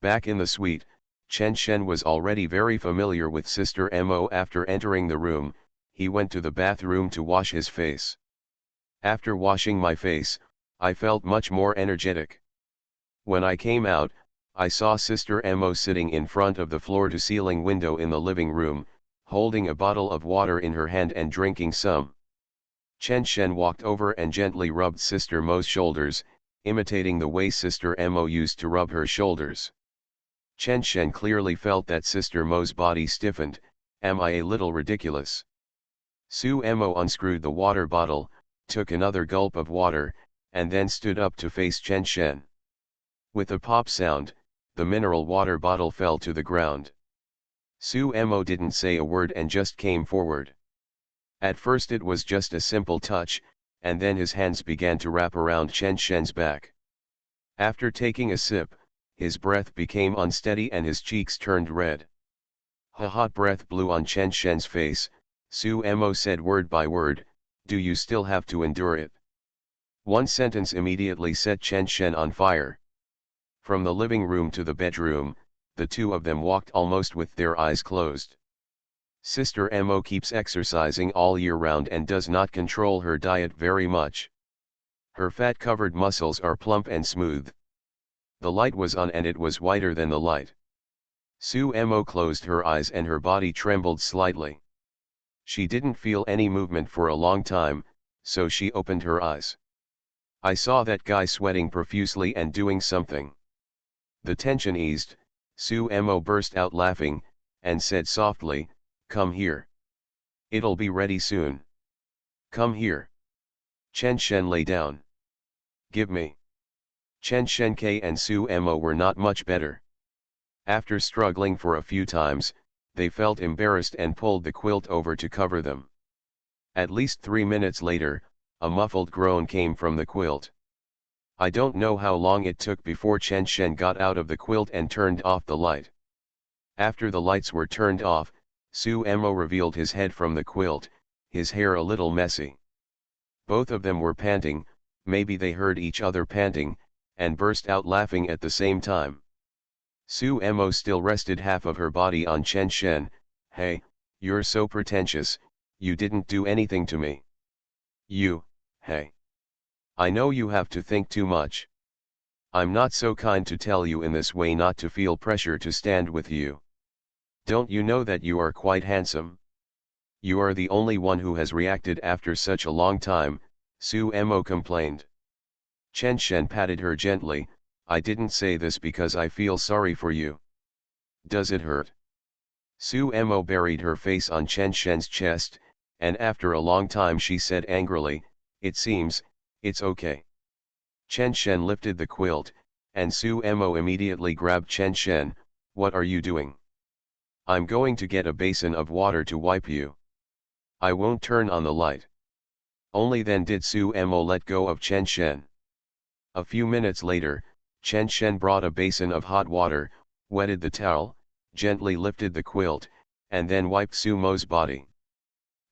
Back in the suite, Chen Shen was already very familiar with Sister Mo. After entering the room, he went to the bathroom to wash his face. After washing my face, I felt much more energetic. When I came out, I saw Sister Mo sitting in front of the floor-to-ceiling window in the living room, holding a bottle of water in her hand and drinking some. Chen Shen walked over and gently rubbed Sister Mo's shoulders, imitating the way Sister Mo used to rub her shoulders. Chen Shen clearly felt that Sister Mo's body stiffened. Am I a little ridiculous? Su Mo unscrewed the water bottle, took another gulp of water, and then stood up to face Chen Shen. With a pop sound, the mineral water bottle fell to the ground. Su Mo didn't say a word and just came forward. At first it was just a simple touch, and then his hands began to wrap around Chen Shen's back. After taking a sip, his breath became unsteady and his cheeks turned red. A hot breath blew on Chen Shen's face. Su Mo said word by word, "Do you still have to endure it?" One sentence immediately set Chen Shen on fire. From the living room to the bedroom, the two of them walked almost with their eyes closed. Sister Mo keeps exercising all year round and does not control her diet very much. Her fat-covered muscles are plump and smooth. The light was on and it was whiter than the light. Su Mo closed her eyes and her body trembled slightly. She didn't feel any movement for a long time, so she opened her eyes. I saw that guy sweating profusely and doing something. The tension eased. Su Mo burst out laughing, and said softly, "Come here. It'll be ready soon. Come here." Chen Shen lay down. "Give me." Chen Shenke and Su Mo were not much better. After struggling for a few times, they felt embarrassed and pulled the quilt over to cover them. At least 3 minutes later, a muffled groan came from the quilt. I don't know how long it took before Chen Shen got out of the quilt and turned off the light. After the lights were turned off, Su Mo revealed his head from the quilt, his hair a little messy. Both of them were panting, maybe they heard each other panting, and burst out laughing at the same time. Su Mo still rested half of her body on Chen Shen. "Hey, you're so pretentious, you didn't do anything to me. Hey. I know you have to think too much. I'm not so kind to tell you in this way not to feel pressure to stand with you. Don't you know that you are quite handsome? You are the only one who has reacted after such a long time," Su Mo complained. Chen Shen patted her gently. "I didn't say this because I feel sorry for you. Does it hurt?" Su Mo buried her face on Chen Shen's chest, and after a long time she said angrily, It's okay." Chen Shen lifted the quilt, and Su Mo immediately grabbed Chen Shen. "What are you doing?" "I'm going to get a basin of water to wipe you. I won't turn on the light." Only then did Su Mo let go of Chen Shen. A few minutes later, Chen Shen brought a basin of hot water, wetted the towel, gently lifted the quilt, and then wiped Su Mo's body.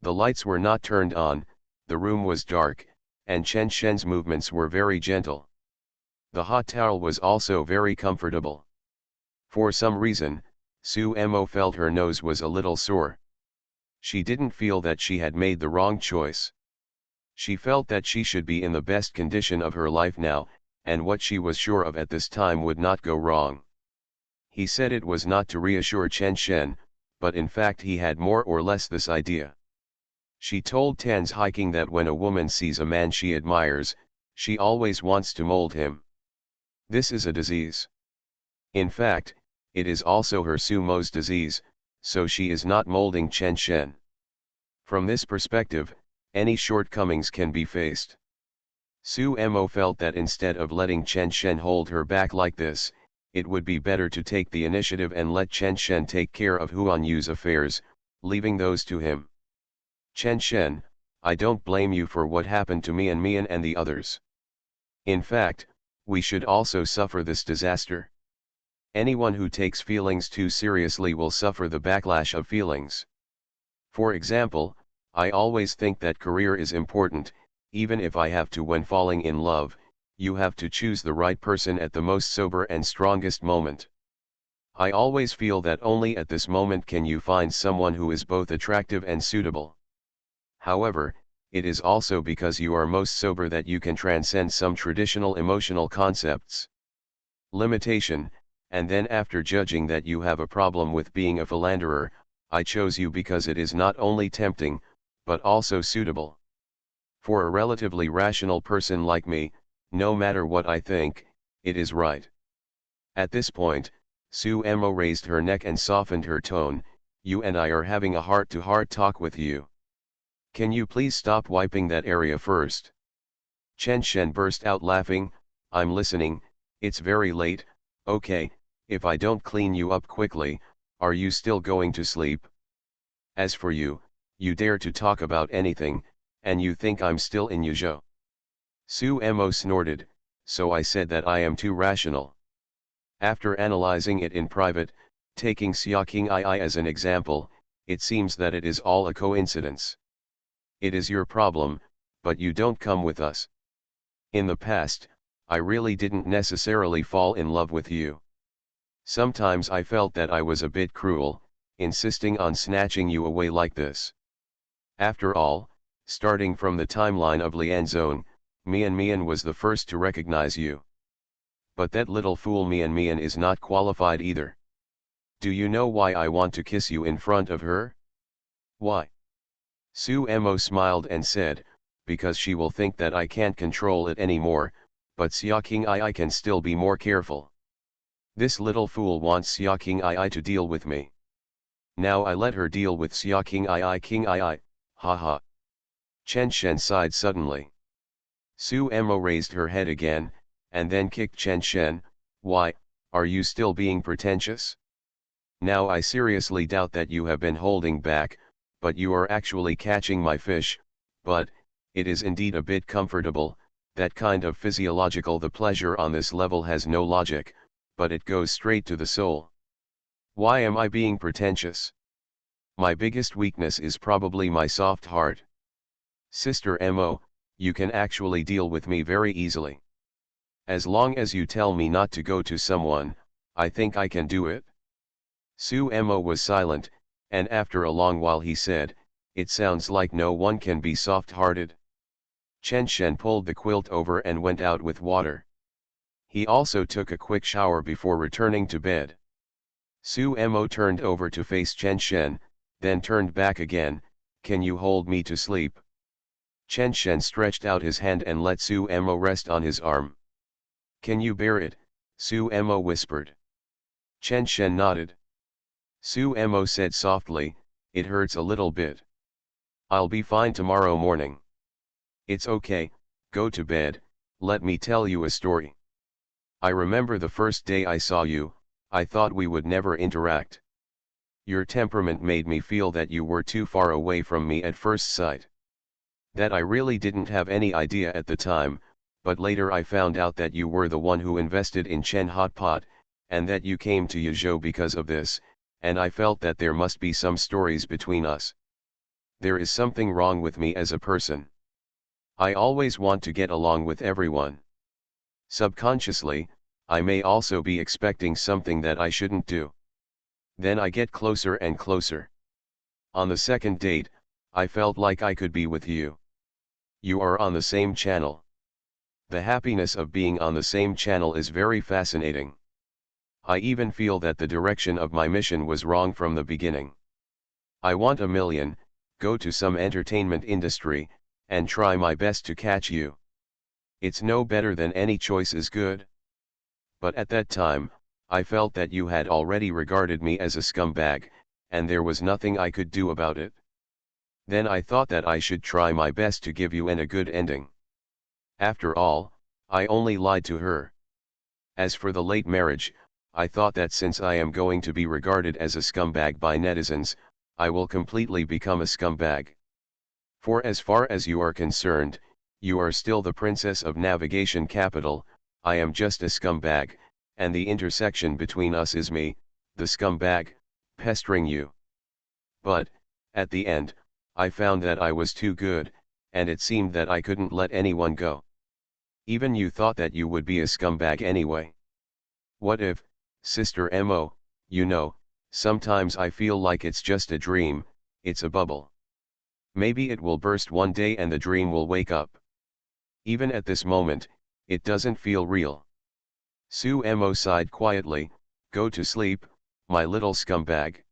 The lights were not turned on, the room was dark, and Chen Shen's movements were very gentle. The hot towel was also very comfortable. For some reason, Su Mo felt her nose was a little sore. She didn't feel that she had made the wrong choice. She felt that she should be in the best condition of her life now, and what she was sure of at this time would not go wrong. He said it was not to reassure Chen Shen, but in fact he had more or less this idea. She told Tans Hiking that when a woman sees a man she admires, she always wants to mold him. This is a disease. In fact, it is also her Sumo's disease, so she is not molding Chen Shen. From this perspective, any shortcomings can be faced. Su Mo felt that instead of letting Chen Shen hold her back like this, it would be better to take the initiative and let Chen Shen take care of Huan Yu's affairs, leaving those to him. Chen Shen, I don't blame you for what happened to Mian and the others. In fact, we should also suffer this disaster. Anyone who takes feelings too seriously will suffer the backlash of feelings. For example, I always think that career is important, even if I have to. When falling in love, you have to choose the right person at the most sober and strongest moment. I always feel that only at this moment can you find someone who is both attractive and suitable. However, it is also because you are most sober that you can transcend some traditional emotional concepts. Limitation, and then after judging that you have a problem with being a philanderer, I chose you because it is not only tempting, but also suitable. For a relatively rational person like me, no matter what I think, it is right. At this point, Su Mo raised her neck and softened her tone. You and I are having a heart-to-heart talk with you. Can you please stop wiping that area first? Chen Shen burst out laughing. I'm listening, it's very late. Okay, if I don't clean you up quickly, are you still going to sleep? As for you, you dare to talk about anything, and you think I'm still in Yuzhou. Su Mo snorted, so I said that I am too rational. After analyzing it in private, taking Xiaoqing II as an example, it seems that it is all a coincidence. It is your problem, but you don't come with us. In the past, I really didn't necessarily fall in love with you. Sometimes I felt that I was a bit cruel, insisting on snatching you away like this. After all, starting from the timeline of Lianzhong, Mian was the first to recognize you. But that little fool Mian is not qualified either. Do you know why I want to kiss you in front of her? Why? Su Mo smiled and said, because she will think that I can't control it anymore, but Xiaoqing II can still be more careful. This little fool wants Xiaoqing II to deal with me. Now I let her deal with Xiaoqing II, haha. Chen Shen sighed suddenly. Su Mo raised her head again, and then kicked Chen Shen. Why, are you still being pretentious? Now I seriously doubt that you have been holding back, but you are actually catching my fish. But, it is indeed a bit comfortable, that kind of physiological. The pleasure on this level has no logic, but it goes straight to the soul. Why am I being pretentious? My biggest weakness is probably my soft heart. Sister Mo, you can actually deal with me very easily. As long as you tell me not to go to someone, I think I can do it. Su Mo was silent, and after a long while he said, it sounds like no one can be soft-hearted. Chen Shen pulled the quilt over and went out with water. He also took a quick shower before returning to bed. Su Mo turned over to face Chen Shen, then turned back again. Can you hold me to sleep? Chen Shen stretched out his hand and let Su Mo rest on his arm. Can you bear it? Su Mo whispered. Chen Shen nodded. Su Mo said softly, it hurts a little bit. I'll be fine tomorrow morning. It's okay, go to bed, let me tell you a story. I remember the first day I saw you, I thought we would never interact. Your temperament made me feel that you were too far away from me at first sight. That I really didn't have any idea at the time, but later I found out that you were the one who invested in Chen Hotpot, and that you came to Yuzhou because of this, and I felt that there must be some stories between us. There is something wrong with me as a person. I always want to get along with everyone. Subconsciously, I may also be expecting something that I shouldn't do. Then I get closer and closer. On the second date, I felt like I could be with you. You are on the same channel. The happiness of being on the same channel is very fascinating. I even feel that the direction of my mission was wrong from the beginning. I want a million, go to some entertainment industry, and try my best to catch you. It's no better than any choice is good. But at that time, I felt that you had already regarded me as a scumbag, and there was nothing I could do about it. Then I thought that I should try my best to give you a good ending. After all, I only lied to her. As for the late marriage, I thought that since I am going to be regarded as a scumbag by netizens, I will completely become a scumbag. For as far as you are concerned, you are still the princess of navigation capital, I am just a scumbag, and the intersection between us is me, the scumbag, pestering you. But, at the end, I found that I was too good, and it seemed that I couldn't let anyone go. Even you thought that you would be a scumbag anyway. What if, Sister Mo, you know, sometimes I feel like it's just a dream, it's a bubble. Maybe it will burst one day and the dream will wake up. Even at this moment, it doesn't feel real. Sue Mo sighed quietly, go to sleep, my little scumbag.